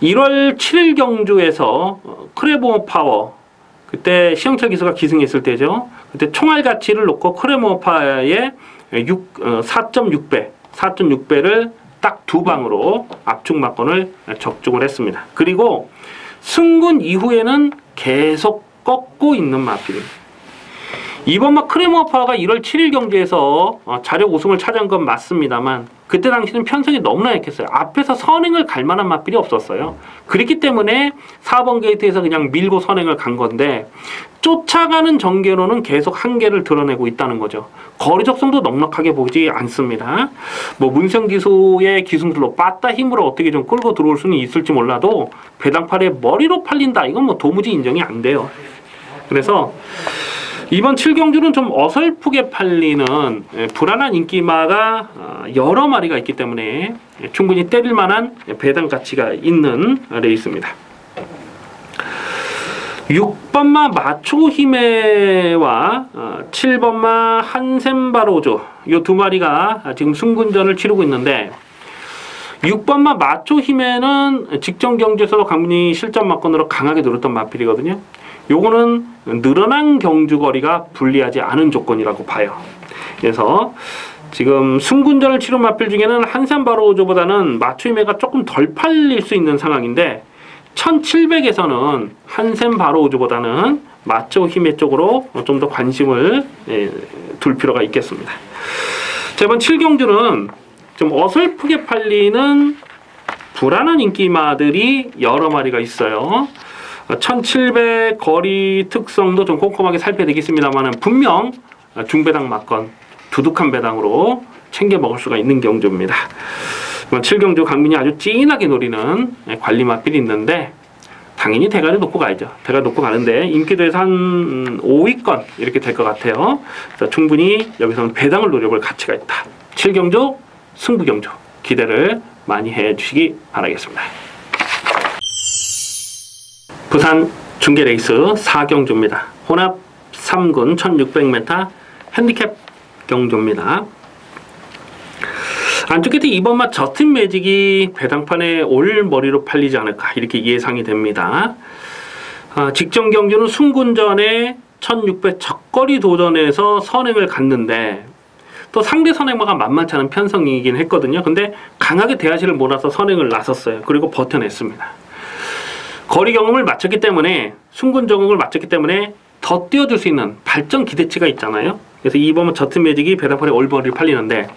1월 7일 경주에서 크레모아 파워 그때 시영철 기수가 기승했을 때죠. 그때 총알 가치를 놓고 크레모아 파워의 4.6배를 딱 두 방으로 압축 막건을 적중을 했습니다. 그리고 승군 이후에는 계속 꺾고 있는 마필입니다. 이번 크레모아 파워가 1월 7일 경주에서 자력 우승을 차지한 건 맞습니다만 그때 당시는 편성이 너무나 약했어요. 앞에서 선행을 갈 만한 마필이 없었어요. 그렇기 때문에 4번 게이트에서 그냥 밀고 선행을 간 건데 쫓아가는 전개로는 계속 한계를 드러내고 있다는 거죠. 거리 적성도 넉넉하게 보지 않습니다. 뭐 문성 기수의 기승술로 빠따 힘으로 어떻게 좀 끌고 들어올 수는 있을지 몰라도 배당팔의 머리로 팔린다. 이건 뭐 도무지 인정이 안 돼요. 그래서 이번 7경주는 좀 어설프게 팔리는 불안한 인기마가 여러 마리가 있기 때문에 충분히 때릴 만한 배당 가치가 있는 레이스입니다. 6번마 마초히메와 7번마 한센바로조 이 두 마리가 지금 승군전을 치르고 있는데 6번마 마초 히메는 직전 경주에서도 강민이 실전 막건으로 강하게 누렸던 마필이거든요. 요거는 늘어난 경주거리가 불리하지 않은 조건이라고 봐요. 그래서 지금 승군전을 치른 마필 중에는 한산 바로우즈보다는 마초 히메가 조금 덜 팔릴 수 있는 상황인데 1700에서는 한샘 바로우즈보다는 마초 히메 쪽으로 좀 더 관심을 둘 필요가 있겠습니다. 자, 이번 7경주는 좀 어설프게 팔리는 불안한 인기마들이 여러 마리가 있어요. 1700 거리 특성도 좀 꼼꼼하게 살펴야 되겠습니다만 분명 중배당 막건 두둑한 배당으로 챙겨 먹을 수가 있는 경주입니다. 이번 7경주 강민이 아주 찐하게 노리는 관리 마필이 있는데 당연히 대가리 놓고 가야죠. 대가리 놓고 가는데 인기도에서 한 5위권 이렇게 될 것 같아요. 그래서 충분히 여기서는 배당을 노려볼 가치가 있다. 7경주 승부경주 기대를 많이 해주시기 바라겠습니다. 부산 중계레이스 4경주입니다. 혼합 3군 1600m 핸디캡 경주입니다. 안쪽 끝에 2번마 저팀 매직이 배당판에 올 머리로 팔리지 않을까 이렇게 예상이 됩니다. 직전 경주는 승군전에 1600 적거리 도전에서 선행을 갔는데 또 상대 선행마가 만만치 않은 편성이긴 했거든요. 근데 강하게 대하시를 몰아서 선행을 나섰어요. 그리고 버텨냈습니다. 거리 경험을 마쳤기 때문에 승군 적응을 마쳤기 때문에 더 뛰어줄 수 있는 발전 기대치가 있잖아요. 그래서 2번은 저팀 매직이 배당판에 올 머리를 팔리는데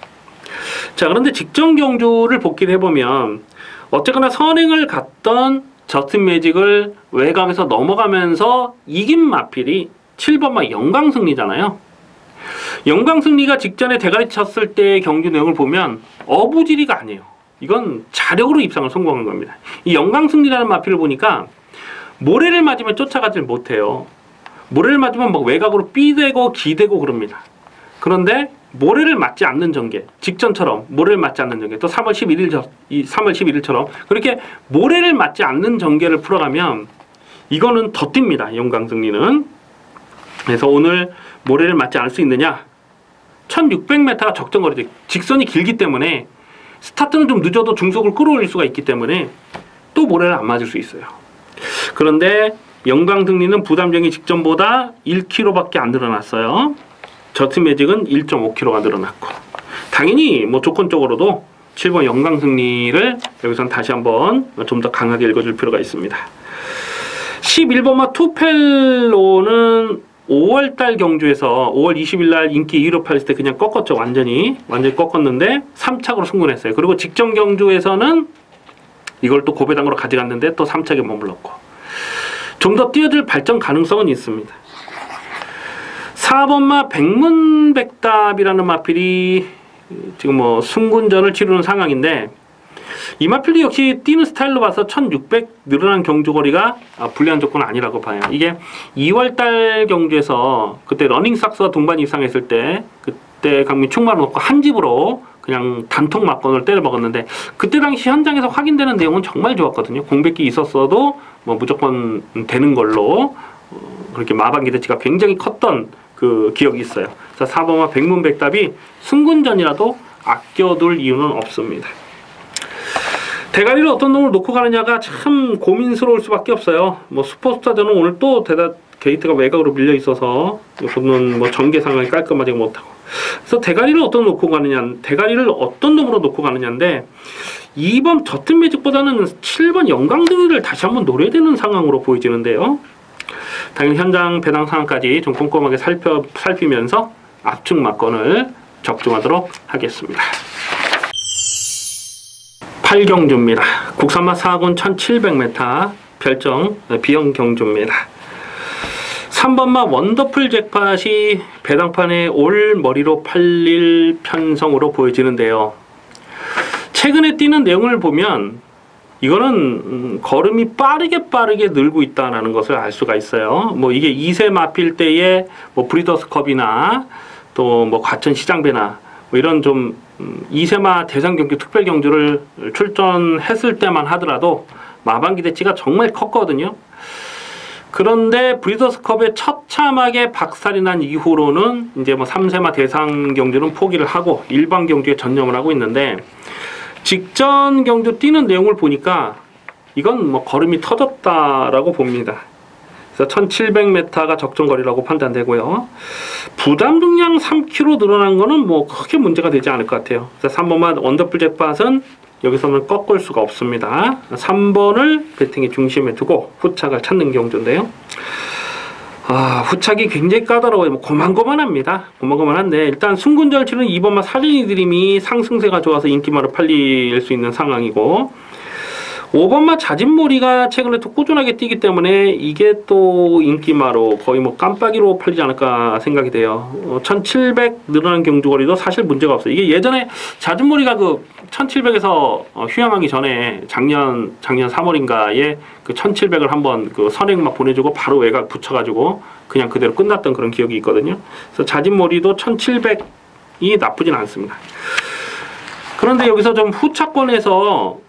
자, 그런데 직전 경주를 복기를 해보면 어쨌거나 선행을 갔던 저팀 매직을 외곽에서 넘어가면서 이긴 마필이 7번마 영광승리잖아요. 영광승리가 직전에 대가리 쳤을 때의 경주 내용을 보면 어부지리가 아니에요. 이건 자력으로 입상을 성공한 겁니다. 이 영광승리라는 마필을 보니까 모래를 맞으면 쫓아가질 못해요. 모래를 맞으면 막 외곽으로 삐대고 기대고 그럽니다. 그런데 모래를 맞지 않는 전개, 직전처럼 모래를 맞지 않는 전개, 또 3월 11일처럼 그렇게 모래를 맞지 않는 전개를 풀어가면 이거는 더 뜁니다. 영광승리는. 그래서 오늘 모래를 맞지 않을 수 있느냐? 1600m가 적정거리죠. 직선이 길기 때문에 스타트는 좀 늦어도 중속을 끌어올릴 수가 있기 때문에 또 모래를 안 맞을 수 있어요. 그런데 영광승리는 부담정이 직전보다 1km밖에 안 늘어났어요. 저팀 매직은 1.5km가 늘어났고 당연히 뭐 조건적으로도 7번 영광승리를 여기선 다시 한번 좀 더 강하게 읽어줄 필요가 있습니다. 11번마 투펠로는 5월달 경주에서 5월 20일날 인기 2위로 팔렸을 때 그냥 꺾었죠. 완전히 꺾었는데 3착으로 승군했어요. 그리고 직전 경주에서는 이걸 또 고배당으로 가져갔는데 또 3착에 머물렀고 좀 더 뛰어들 발전 가능성은 있습니다. 4번마 백문백답이라는 마필이 지금 뭐 승군전을 치르는 상황인데 이 마필도 역시 뛰는 스타일로 봐서 1600 늘어난 경주거리가 불리한 조건은 아니라고 봐요. 이게 2월달 경주에서 그때 러닝삭스와 동반 입상했을 때 그때 강민 충마를 놓고 한 집으로 그냥 단통 막건을 때려 먹었는데 그때 당시 현장에서 확인되는 내용은 정말 좋았거든요. 공백기 있었어도 뭐 무조건 되는 걸로 그렇게 마방 기대치가 굉장히 컸던 그 기억이 있어요. 자, 4번마 백문백답이 승군전이라도 아껴둘 이유는 없습니다. 대가리를 어떤 놈을 놓고 가느냐가 참 고민스러울 수밖에 없어요. 뭐 슈퍼스타전은 오늘 또 게이트가 외곽으로 밀려 있어서 이거는 뭐 전개 상황이 깔끔하지 못하고. 그래서 대가리를 어떤 놈으로 놓고 가느냐인데 2번 저팀 매직보다는 7번 영광등위를 다시 한번 노려야 되는 상황으로 보여지는데요. 당연히 현장 배당 상황까지 좀 꼼꼼하게 살피면서 압축 막건을 적중하도록 하겠습니다. 8경주입니다. 국산마 4군 1700m 별정 비형 경주입니다. 3번마 원더풀 잭팟이 배당판에 올 머리로 팔릴 편성으로 보여지는데요. 최근에 뛰는 내용을 보면 이거는 걸음이 빠르게 늘고 있다는 것을 알 수가 있어요. 뭐 이게 2세 마필 때의 뭐 브리더스컵이나 또 뭐 과천 시장배나 뭐 이런 좀 2세마 대상 경주 특별 경주를 출전했을 때만 하더라도 마방 기대치가 정말 컸거든요. 그런데 브리더스컵에 처참하게 박살이 난 이후로는 이제 뭐 3세마 대상 경주는 포기를 하고 일반 경주에 전념을 하고 있는데, 직전 경주 뛰는 내용을 보니까 이건 뭐 걸음이 터졌다라고 봅니다. 그래서 1700m가 적정거리라고 판단되고요. 부담 중량 3kg 늘어난 거는 뭐 크게 문제가 되지 않을 것 같아요. 그래서 3번만 원더풀 잭팟은 여기서는 꺾을 수가 없습니다. 3번을 배팅의 중심에 두고 후착을 찾는 경주인데요. 후착이 굉장히 까다로워요. 뭐 고만고만합니다. 고만고만한데, 일단 순군절 치는 2번마 사진이 드림이 상승세가 좋아서 인기마로 팔릴 수 있는 상황이고, 5번마 자진몰이가 최근에 또 꾸준하게 뛰기 때문에 이게 또 인기마로 거의 뭐 깜빡이로 팔리지 않을까 생각이 돼요. 1700 늘어난 경주거리도 사실 문제가 없어요. 이게 예전에 자진몰이가 그 1700에서 휴양하기 전에 작년 3월인가에 그 1700을 한번 그 선행 막 보내주고 바로 외곽 붙여가지고 그냥 그대로 끝났던 그런 기억이 있거든요. 그래서 자진몰이도 1700이 나쁘진 않습니다. 그런데 여기서 좀 후차권에서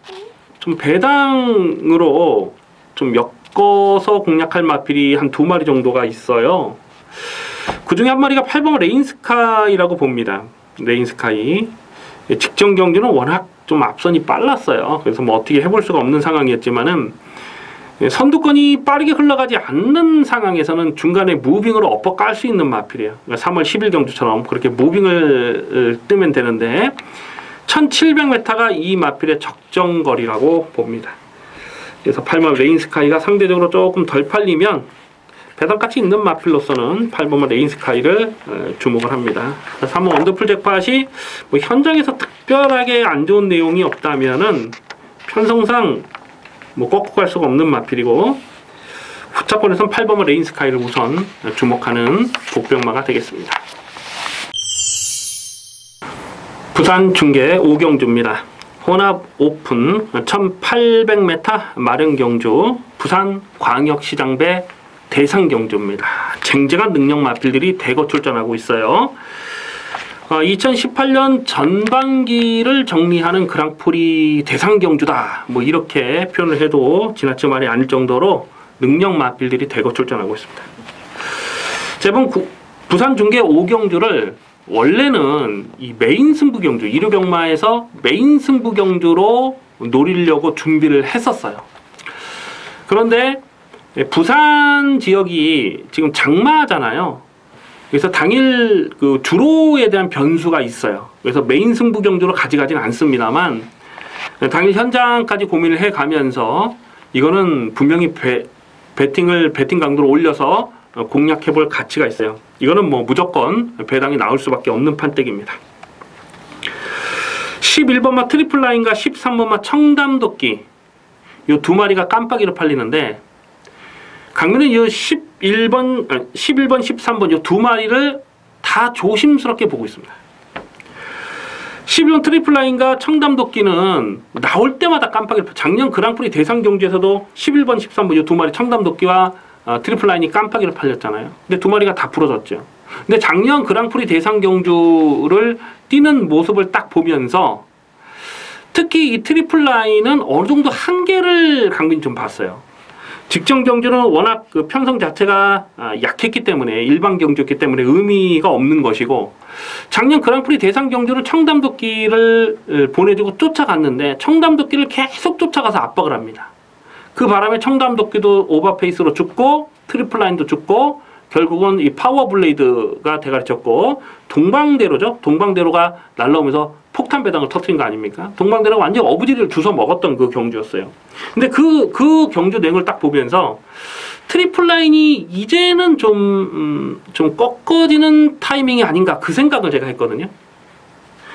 좀 배당으로 좀 엮어서 공략할 마필이 한 2마리 정도가 있어요. 그 중에 한 마리가 8번 레인스카이라고 봅니다. 레인스카이. 직전 경주는 워낙 좀 앞선이 빨랐어요. 그래서 뭐 어떻게 해볼 수가 없는 상황이었지만은, 선두권이 빠르게 흘러가지 않는 상황에서는 중간에 무빙으로 엎어 깔 수 있는 마필이에요. 그러니까 3월 10일 경주처럼 그렇게 무빙을 뜨면 되는데, 1700m가 이 마필의 적정거리라고 봅니다. 그래서 8번 레인스카이가 상대적으로 조금 덜 팔리면 배당가치 있는 마필로서는 8번만 레인스카이를 주목을 합니다. 3번 원더풀 잭팟이 뭐 현장에서 특별하게 안 좋은 내용이 없다면은 편성상 뭐 꺾고 갈 수가 없는 마필이고, 후차권에서는 8번만 레인스카이를 우선 주목하는 복병마가 되겠습니다. 부산 중계 5경주입니다. 혼합 오픈 1800m 마른 경주, 부산 광역시장배 대상 경주입니다. 쟁쟁한 능력 마필들이 대거 출전하고 있어요. 2018년 전반기를 정리하는 그랑프리 대상 경주다, 뭐 이렇게 표현을 해도 지나친 말이 아닐 정도로 능력 마필들이 대거 출전하고 있습니다. 제번 부산 중계 5경주를 원래는 이 메인 승부 경주, 1호 경마에서 메인 승부 경주로 노리려고 준비를 했었어요. 그런데 부산 지역이 지금 장마잖아요. 그래서 당일 그 주로에 대한 변수가 있어요. 그래서 메인 승부 경주로 가져가지는 않습니다만, 당일 현장까지 고민을 해 가면서 이거는 분명히 배팅 강도를 올려서 공략해 볼 가치가 있어요. 이거는 뭐 무조건 배당이 나올 수밖에 없는 판때기입니다. 11번마 트리플라인과 13번마 청담도끼, 요 2마리가 깜빡이로 팔리는데, 강민은 이 11번, 13번 요 2마리를 다 조심스럽게 보고 있습니다. 11번 트리플라인과 청담도끼는 나올 때마다 깜빡이로, 작년 그랑프리 대상 경주에서도 11번, 13번 요 2마리 청담도끼와 트리플라인이 깜빡이로 팔렸잖아요. 근데 2마리가 다 부러졌죠. 근데 작년 그랑프리 대상 경주를 뛰는 모습을 딱 보면서 특히 이 트리플라인은 어느 정도 한계를 강민이 좀 봤어요. 직전 경주는 워낙 그 편성 자체가 약했기 때문에, 일반 경주였기 때문에 의미가 없는 것이고, 작년 그랑프리 대상 경주는 청담도끼를 보내주고 쫓아갔는데 청담도끼를 계속 쫓아가서 압박을 합니다. 그 바람에 청담도끼도 오버페이스로 죽고 트리플라인도 죽고 결국은 이 파워블레이드가 대가리 쳤고, 동방대로죠. 동방대로가 날라오면서 폭탄 배당을 터뜨린 거 아닙니까? 동방대로가 완전 어부지리를 주워 먹었던 그 경주였어요. 근데 그 경주 내용을 딱 보면서 트리플라인이 이제는 좀 꺾어지는 타이밍이 아닌가, 그 생각을 제가 했거든요.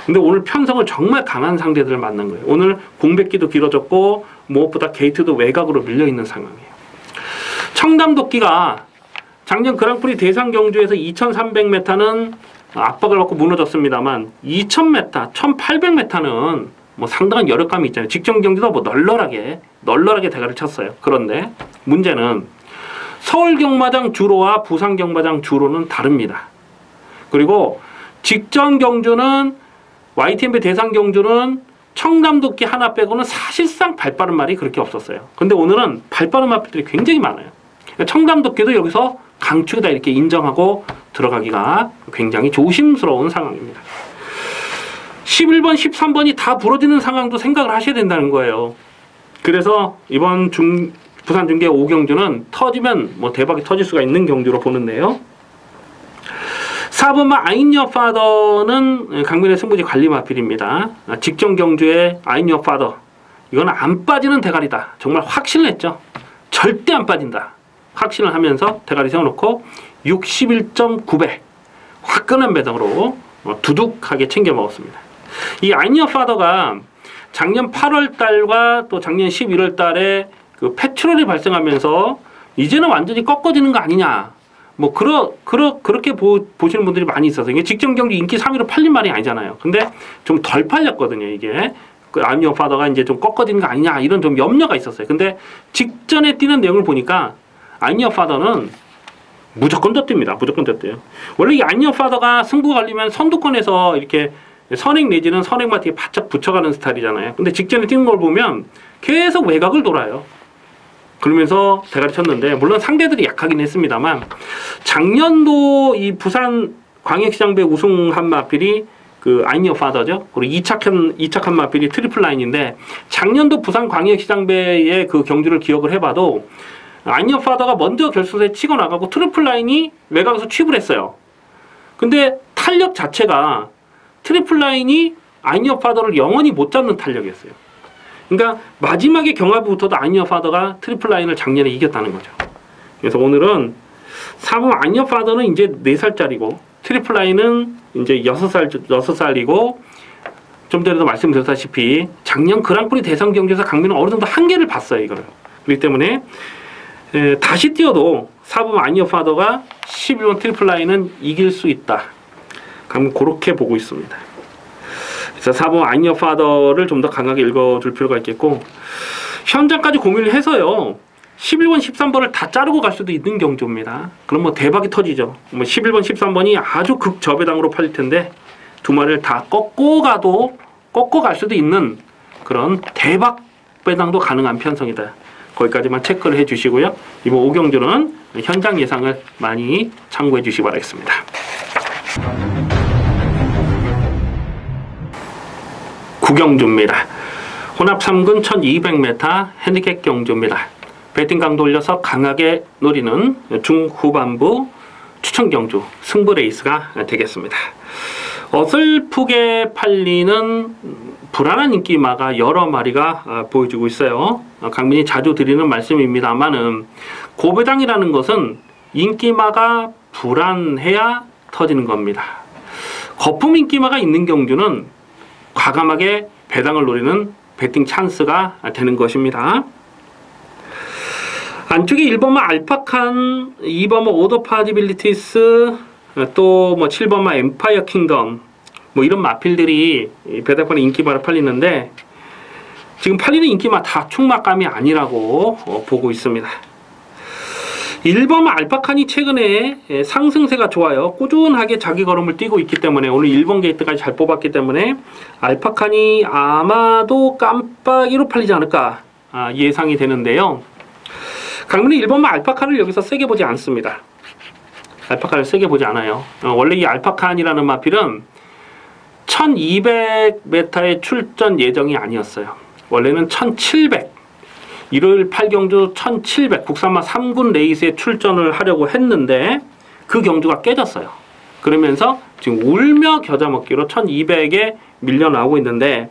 근데 오늘 편성을 정말 강한 상대들을 만난 거예요. 오늘 공백기도 길어졌고 무엇보다 게이트도 외곽으로 밀려있는 상황이에요. 청담도끼가 작년 그랑프리 대상 경주에서 2300m는 압박을 받고 무너졌습니다만, 2000m, 1800m는 뭐 상당한 여력감이 있잖아요. 직전 경주도 뭐 널널하게 대가리를 쳤어요. 그런데 문제는 서울 경마장 주로와 부산 경마장 주로는 다릅니다. 그리고 직전 경주는 YTMB 대상 경주는 청담도끼 하나 빼고는 사실상 발빠른 말이 그렇게 없었어요. 근데 오늘은 발빠른 말들이 굉장히 많아요. 청담도끼도 여기서 강축이다 이렇게 인정하고 들어가기가 굉장히 조심스러운 상황입니다. 11번, 13번이 다 부러지는 상황도 생각을 하셔야 된다는 거예요. 그래서 이번 부산 중계 5경주는 터지면 뭐 대박이 터질 수가 있는 경주로 보는데요. 4번마 I'm Your Father는 강민의 승부지 관리 마필입니다. 직전 경주에 I'm Your Father, 이거는 안 빠지는 대가리다. 정말 확신을 했죠. 절대 안 빠진다. 확신을 하면서 대가리 세워놓고 61.9배 화끈한 배당으로 두둑하게 챙겨 먹었습니다. 이 I'm Your Father가 작년 8월 달과 또 작년 11월 달에 그 패트롤이 발생하면서 이제는 완전히 꺾어지는 거 아니냐, 뭐 그렇게 보시는 분들이 많이 있어서, 이게 직전 경기 인기 3위로 팔린 말이 아니잖아요. 근데 좀 덜 팔렸거든요. 이게 그 I'm Your Father가 이제 좀 꺾어지는 거 아니냐, 이런 좀 염려가 있었어요. 근데 직전에 뛰는 내용을 보니까 I'm Your Father는 무조건 떴답니다. 무조건 떴대요. 원래 이 I'm Your Father가 승부 걸리면 선두권에서 이렇게 선행 내지는 선행마티에 바짝 붙여가는 스타일이잖아요. 근데 직전에 뛰는 걸 보면 계속 외곽을 돌아요. 그러면서 대가리 쳤는데, 물론 상대들이 약하긴 했습니다만, 작년도 이 부산 광역시장배 우승한 마필이 그 I'm Your Father죠. 그리고 2착한 마필이 트리플 라인인데, 작년도 부산 광역시장배의 그 경주를 기억을 해봐도 I'm Your Father가 먼저 결승에 치고 나가고 트리플 라인이 외곽에서 취입을 했어요. 근데 탄력 자체가 트리플 라인이 I'm Your Father를 영원히 못 잡는 탄력이었어요. 그러니까 마지막에 경합부터도 I'm Your Father가 트리플 라인을 작년에 이겼다는 거죠. 그래서 오늘은 4번 I'm Your Father는 이제 4살짜리고 트리플 라인은 이제 6살이고, 좀 전에도 말씀드렸다시피 작년 그랑프리 대상 경기에서 강민은 어느 정도 한계를 봤어요. 이거를. 그렇기 때문에 다시 뛰어도 4번 I'm Your Father가 11번 트리플 라인은 이길 수 있다. 그렇게 보고 있습니다. 그래서 4번 I'm Your Father를 좀 더 강하게 읽어줄 필요가 있겠고, 현장까지 고민을 해서요 11번, 13번을 다 자르고 갈 수도 있는 경주입니다. 그럼 뭐 대박이 터지죠. 뭐 11번, 13번이 아주 극저배당으로 팔릴 텐데 두 마리를 다 꺾고 갈 수도 있는 그런 대박 배당도 가능한 편성이다. 거기까지만 체크를 해주시고요. 이번 5경주는 현장 예상을 많이 참고해 주시기 바라겠습니다. 구경주입니다. 혼합 3군 1200m 핸디캡 경주입니다. 배팅 강도 올려서 강하게 노리는 중후반부 추천 경주 승부 레이스가 되겠습니다. 어설프게 팔리는 불안한 인기마가 여러 마리가 보여지고 있어요. 강민이 자주 드리는 말씀입니다만은 고배당이라는 것은 인기마가 불안해야 터지는 겁니다. 거품 인기마가 있는 경주는 과감하게 배당을 노리는 배팅 찬스가 되는 것입니다. 안쪽에 1번마 알파칸, 2번마 오더 파지빌리티스, 또 뭐 7번마 엠파이어 킹덤, 뭐 이런 마필들이 배당권에 인기마를 팔리는데, 지금 팔리는 인기마 다 충막감이 아니라고 보고 있습니다. 1번마 알파칸이 최근에 상승세가 좋아요. 꾸준하게 자기 걸음을 뛰고 있기 때문에 오늘 1번 게이트까지 잘 뽑았기 때문에 알파칸이 아마도 깜빡이로 팔리지 않을까 예상이 되는데요. 강민은 1번마 알파칸을 여기서 세게 보지 않습니다. 알파칸을 세게 보지 않아요. 원래 이 알파칸이라는 마필은 1200m의 출전 예정이 아니었어요. 원래는 1700, 일요일 8경주 1700 국산마 3군 레이스에 출전을 하려고 했는데 그 경주가 깨졌어요. 그러면서 지금 울며 겨자 먹기로 1200에 밀려 나오고 있는데,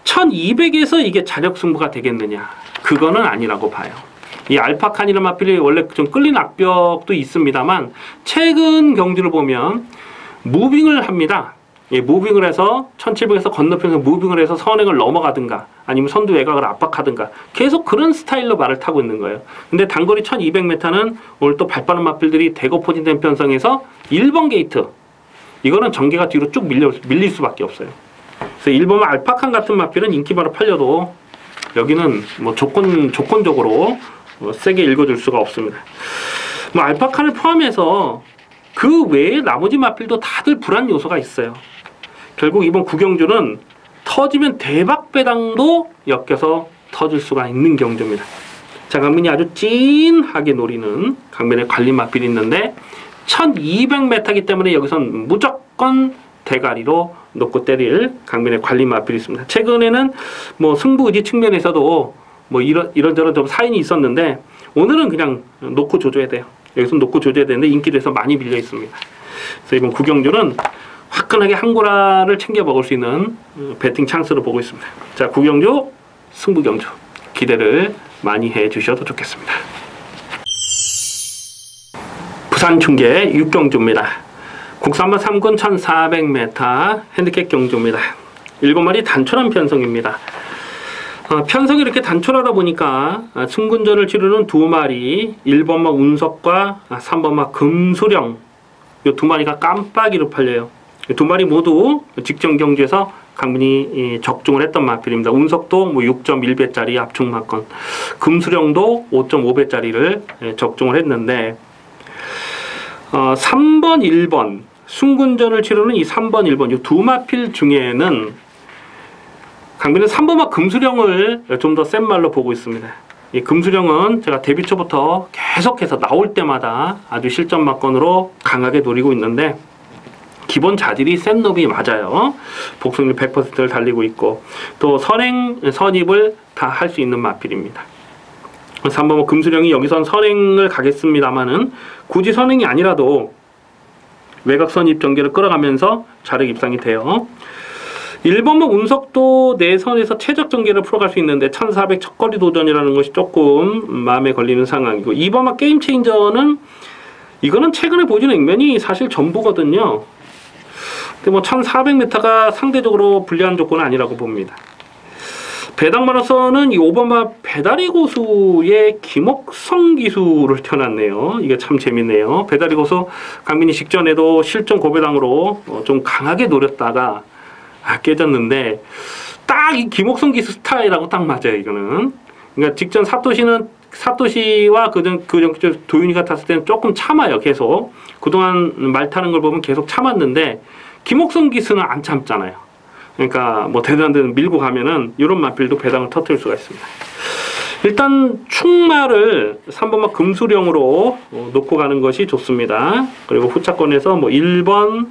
1200에서 이게 자력 승부가 되겠느냐, 그거는 아니라고 봐요. 이 알파칸이라는 마필이 원래 좀 끌린 악벽도 있습니다만 최근 경주를 보면 무빙을 합니다. 예, 무빙을 해서 1700에서 건너편에서 무빙을 해서 선행을 넘어가든가 아니면 선두 외곽을 압박하든가 계속 그런 스타일로 말을 타고 있는 거예요. 근데 단거리 1200m는 오늘 또 발빠른 마필들이 대거 포진된 편성에서 1번 게이트, 이거는 전개가 뒤로 쭉 밀릴 수밖에 없어요. 그래서 1번 알파칸 같은 마필은 인기바로 팔려도 여기는 뭐 조건적으로 세게 읽어줄 수가 없습니다. 뭐 알파칸을 포함해서 그 외에 나머지 마필도 다들 불안 요소가 있어요. 결국 이번 구경주는 터지면 대박 배당도 엮여서 터질 수가 있는 경주입니다. 자, 강민이 아주 찐하게 노리는 강민의 관리 마필이 있는데 1200m이기 때문에 여기선 무조건 대가리로 놓고 때릴 강민의 관리 마필이 있습니다. 최근에는 뭐 승부 의지 측면에서도 뭐 이런저런 좀 사인이 있었는데 오늘은 그냥 놓고 조져야 돼요. 여기서 놓고 조져야 되는데 인기에서 많이 밀려 있습니다. 그래서 이번 구경주는 화끈하게 한 고라를 챙겨 먹을 수 있는 배팅 찬스로 보고 있습니다. 자, 구경주, 승부경주 기대를 많이 해 주셔도 좋겠습니다. 부산 중계 6경주입니다. 국산마 3군 1400m 핸디캡 경주입니다. 7마리 단촐한 편성입니다. 편성이 이렇게 단촐하다 보니까 승군전을 치르는 2마리 1번마 운석과 3번마 금수령 이 2마리가 깜빡이로 팔려요. 2마리 모두 직전 경주에서 강민이 적중을 했던 마필입니다. 운석도 뭐 6.1배짜리 압축마건, 금수령도 5.5배짜리를 적중을 했는데 3번, 1번 승군전을 치르는 이 3번, 1번 이 2마필 중에는 강민은 3번마 금수령을 좀 더 센 말로 보고 있습니다. 이 금수령은 제가 데뷔 초부터 계속해서 나올 때마다 아주 실전 마건으로 강하게 노리고 있는데 기본 자질이 센 놈이 맞아요. 복승률 100%를 달리고 있고 또 선행, 선입을 다 할 수 있는 마필입니다. 3번 금수령이 여기선 선행을 가겠습니다만은 굳이 선행이 아니라도 외곽 선입 전개를 끌어가면서 좌력 입상이 돼요. 1번마 운석도 내선에서 최적 전개를 풀어갈 수 있는데 1400 첫거리 도전이라는 것이 조금 마음에 걸리는 상황이고 2번마 게임 체인저는 이거는 최근에 보여주는 액면이 사실 전부거든요. 근데 뭐 1400m가 상대적으로 불리한 조건은 아니라고 봅니다. 배당마로서는 이 5번마 배다리 고수의 김옥성 기수를 켜놨네요. 이게 참 재밌네요. 배다리 고수 강민이 직전에도 실전 고배당으로 좀 강하게 노렸다가 깨졌는데 딱 이 김옥성 기수 스타일하고 딱 맞아요. 이거는 그러니까 직전 사토시와 그전 도윤이가 탔을 때는 조금 참아요. 계속 그동안 말 타는 걸 보면 계속 참았는데 김옥성 기수는 안 참잖아요. 그러니까 뭐 대단한 데는 밀고 가면은 이런 마필도 배당을 터뜨릴 수가 있습니다. 일단 충마를 3번마 금수령으로 놓고 가는 것이 좋습니다. 그리고 후차권에서 뭐 1번,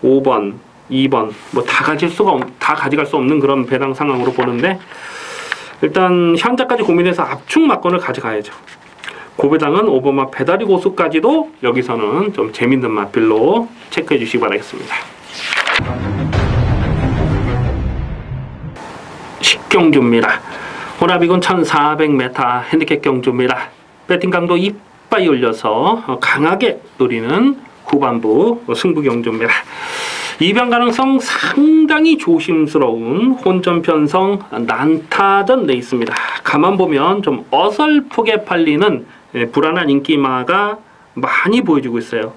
5번, 2번 뭐 다 가져갈 수 없는 그런 배당 상황으로 보는데 일단 현재까지 고민해서 압축 막건을 가져가야죠. 고배당은 5번마 배다리 고수까지도 여기서는 좀 재밌는 마필로 체크해 주시기 바라겠습니다. 식경주입니다. 호라비군 1400m 핸디캡 경주입니다. 배팅 강도 이빠이 올려서 강하게 노리는 후반부 승부 경주입니다. 이변 가능성 상당히 조심스러운 혼전 편성 난타전 내 있습니다. 가만 보면 좀 어설프게 팔리는 불안한 인기마가 많이 보여주고 있어요.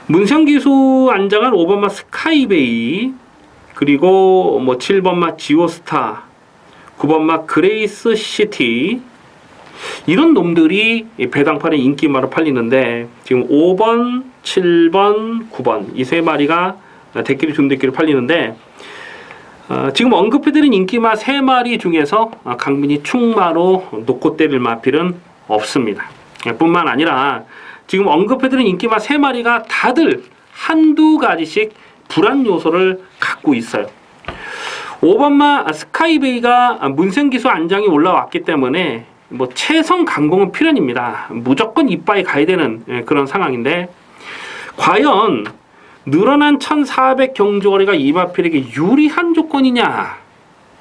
문성기수 안장한 5번마 스카이베이 그리고 뭐 7번마 지오스타 9번마 그레이스 시티 이런 놈들이 배당판의 인기마로 팔리는데 지금 5번, 7번, 9번 이 세 마리가 대끼리 준대끼리 팔리는데 지금 언급해드린 인기마 세 마리 중에서 강민이 충마로 놓고 때릴 마필은 없습니다. 뿐만 아니라 지금 언급해드린 인기마 세 마리가 다들 한두 가지씩 불안 요소를 갖고 있어요. 5번마 스카이베이가 문생기수 안장이 올라왔기 때문에 뭐 최선 강공은 필연입니다. 무조건 이빠이 가야 되는 그런 상황인데 과연 늘어난 1400 경주거리가 이 마필에게 유리한 조건이냐?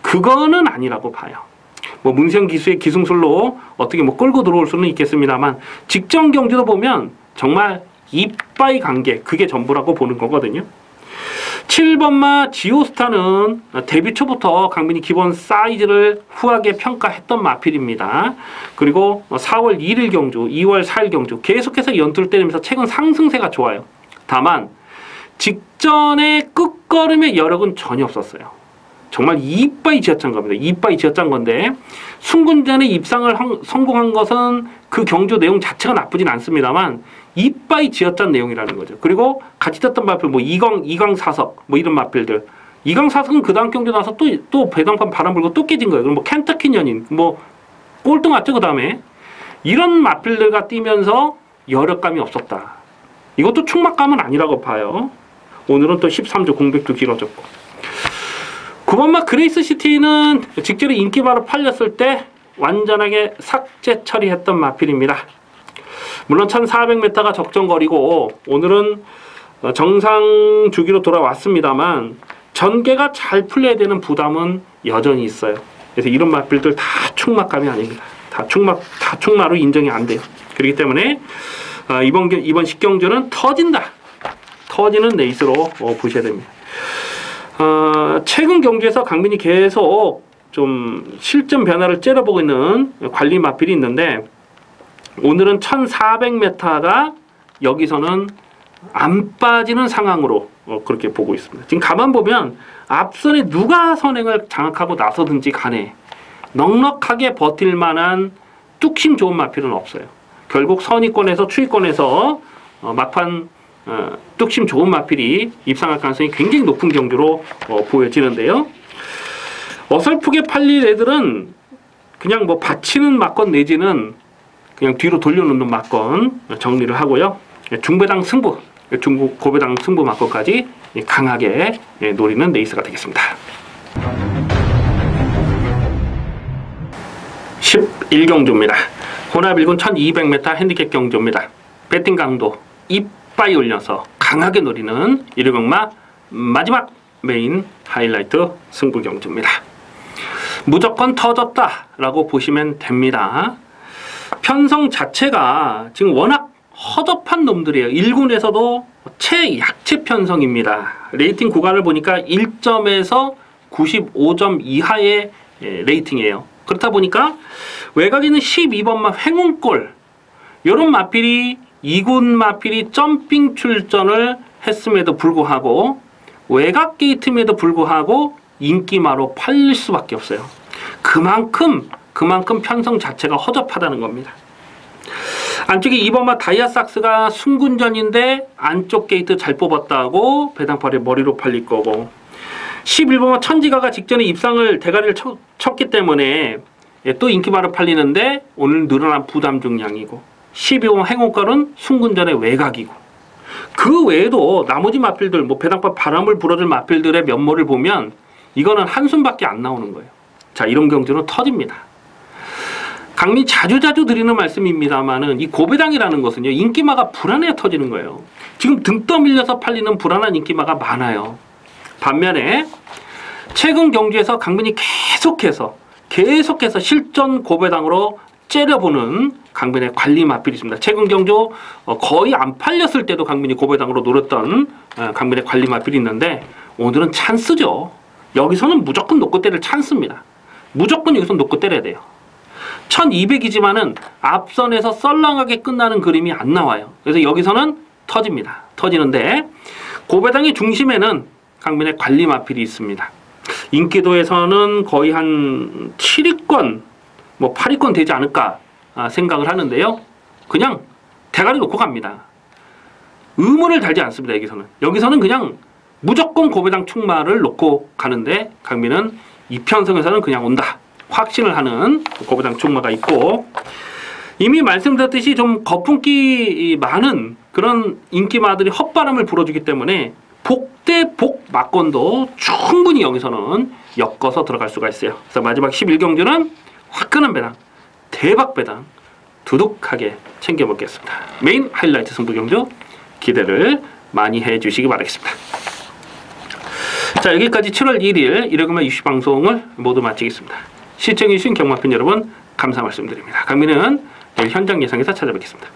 그거는 아니라고 봐요. 뭐 문생기수의 기승술로 어떻게 뭐 끌고 들어올 수는 있겠습니다만 직전 경주도 보면 정말 이빠이 관계 그게 전부라고 보는 거거든요. 7번마 지오스타는 데뷔 초부터 강민이 기본 사이즈를 후하게 평가했던 마필입니다. 그리고 4월 1일 경주, 2월 4일 경주 계속해서 연투를 때리면서 최근 상승세가 좋아요. 다만 직전에 끝걸음의 여력은 전혀 없었어요. 정말 이빠이 지어짠 겁니다. 이빠이 지어짠 건데 순군전에 입상을 성공한 것은 그 경주 내용 자체가 나쁘진 않습니다만 이빠이 지어짠 내용이라는 거죠. 그리고 같이 떴던 마필 뭐 이광사석 뭐 이런 마필들 이광사석은 그 다음 경주 나서 또 배당판 바람 불고 또 깨진 거예요. 그럼 뭐 켄터키 연인 뭐 꼴등 왔죠. 그 다음에 이런 마필들과 뛰면서 여력감이 없었다. 이것도 충막감은 아니라고 봐요. 오늘은 또 13조 공백도 길어졌고 9번마 그레이스 시티는 직전에 인기바로 팔렸을 때 완전하게 삭제 처리했던 마필입니다. 물론 1400m가 적정거리고 오늘은 정상 주기로 돌아왔습니다만 전개가 잘 풀려야 되는 부담은 여전히 있어요. 그래서 이런 마필들 다 충막감이 아닙니다. 다 충마로 인정이 안 돼요. 그렇기 때문에 이번 10경주는 터지는 레이스로 보셔야 됩니다. 최근 경주에서 강민이 계속 좀 실점 변화를 째려보고 있는 관리 마필이 있는데 오늘은 1400m가 여기서는 안 빠지는 상황으로 그렇게 보고 있습니다. 지금 가만 보면 앞선에 누가 선행을 장악하고 나서든지 간에 넉넉하게 버틸 만한 뚝심 좋은 마필은 없어요. 결국 선위권에서 추위권에서 막판 뚝심 좋은 마필이 입상할 가능성이 굉장히 높은 경주로 보여지는데요. 어설프게 팔릴 애들은 그냥 뭐 받치는 막건 내지는 그냥 뒤로 돌려놓는 막건 정리를 하고요. 중배당 승부, 중국 고배당 승부 막건까지 강하게 노리는 레이스가 되겠습니다. 11경주입니다. 혼합 1군 1200m 핸디캡 경주입니다. 배팅 강도 이빠이 올려서 강하게 노리는 1경마 마지막 메인 하이라이트 승부 경주입니다. 무조건 터졌다라고 보시면 됩니다. 편성 자체가 지금 워낙 허접한 놈들이에요. 1군에서도 최약체 편성입니다. 레이팅 구간을 보니까 1점에서 95점 이하의 레이팅이에요. 그렇다 보니까 외곽에 있는 12번마 횡운골 이런 마필이 2군 마필이 점핑 출전을 했음에도 불구하고 외곽 게이트임에도 불구하고 인기마로 팔릴 수밖에 없어요. 그만큼 편성 자체가 허접하다는 겁니다. 안쪽에 2번마 다이아삭스가 순군전인데 안쪽 게이트 잘 뽑았다고 배당팔에 머리로 팔릴 거고 11번마 천지가가 직전에 입상을 대가리를 쳤기 때문에 또 인기마로 팔리는데 오늘 늘어난 부담 중량이고 12번마 행운권은 순군전의 외곽이고 그 외에도 나머지 마필들 뭐 배당팔 바람을 불어줄 마필들의 면모를 보면 이거는 한숨밖에 안 나오는 거예요. 자, 이런 경주는 터집니다. 강민 자주 드리는 말씀입니다만은 이 고배당이라는 것은요 인기마가 불안해야 터지는 거예요. 지금 등 떠밀려서 팔리는 불안한 인기마가 많아요. 반면에 최근 경주에서 강민이 계속해서 실전 고배당으로 째려보는 강민의 관리 마필이 있습니다. 최근 경주 거의 안 팔렸을 때도 강민이 고배당으로 노렸던 강민의 관리 마필이 있는데 오늘은 찬스죠. 여기서는 무조건 놓고 때릴 찬스입니다. 무조건 여기서 놓고 때려야 돼요. 1200이지만은 앞선에서 썰렁하게 끝나는 그림이 안 나와요. 그래서 여기서는 터집니다. 터지는데 고배당의 중심에는 강민의 관리 마필이 있습니다. 인기도에서는 거의 한 7위권, 뭐 8위권 되지 않을까 생각을 하는데요. 그냥 대가리 놓고 갑니다. 의문을 달지 않습니다. 여기서는 그냥 무조건 고배당 충마를 놓고 가는데 강민은 이편성에서는 그냥 온다. 확신을 하는 고배당 충마가 있고 이미 말씀드렸듯이 좀 거품기 많은 그런 인기마들이 헛바람을 불어주기 때문에 복대복 막건도 충분히 여기서는 엮어서 들어갈 수가 있어요. 그래서 마지막 11경주는 화끈한 배당, 대박 배당 두둑하게 챙겨 먹겠습니다. 메인 하이라이트 승부 경주 기대를 많이 해주시기 바라겠습니다. 자, 여기까지 7월 1일 일요일만 이슈 방송을 모두 마치겠습니다. 시청해주신 경마팬 여러분 감사 말씀드립니다. 강민은 내일 현장 예상에서 찾아뵙겠습니다.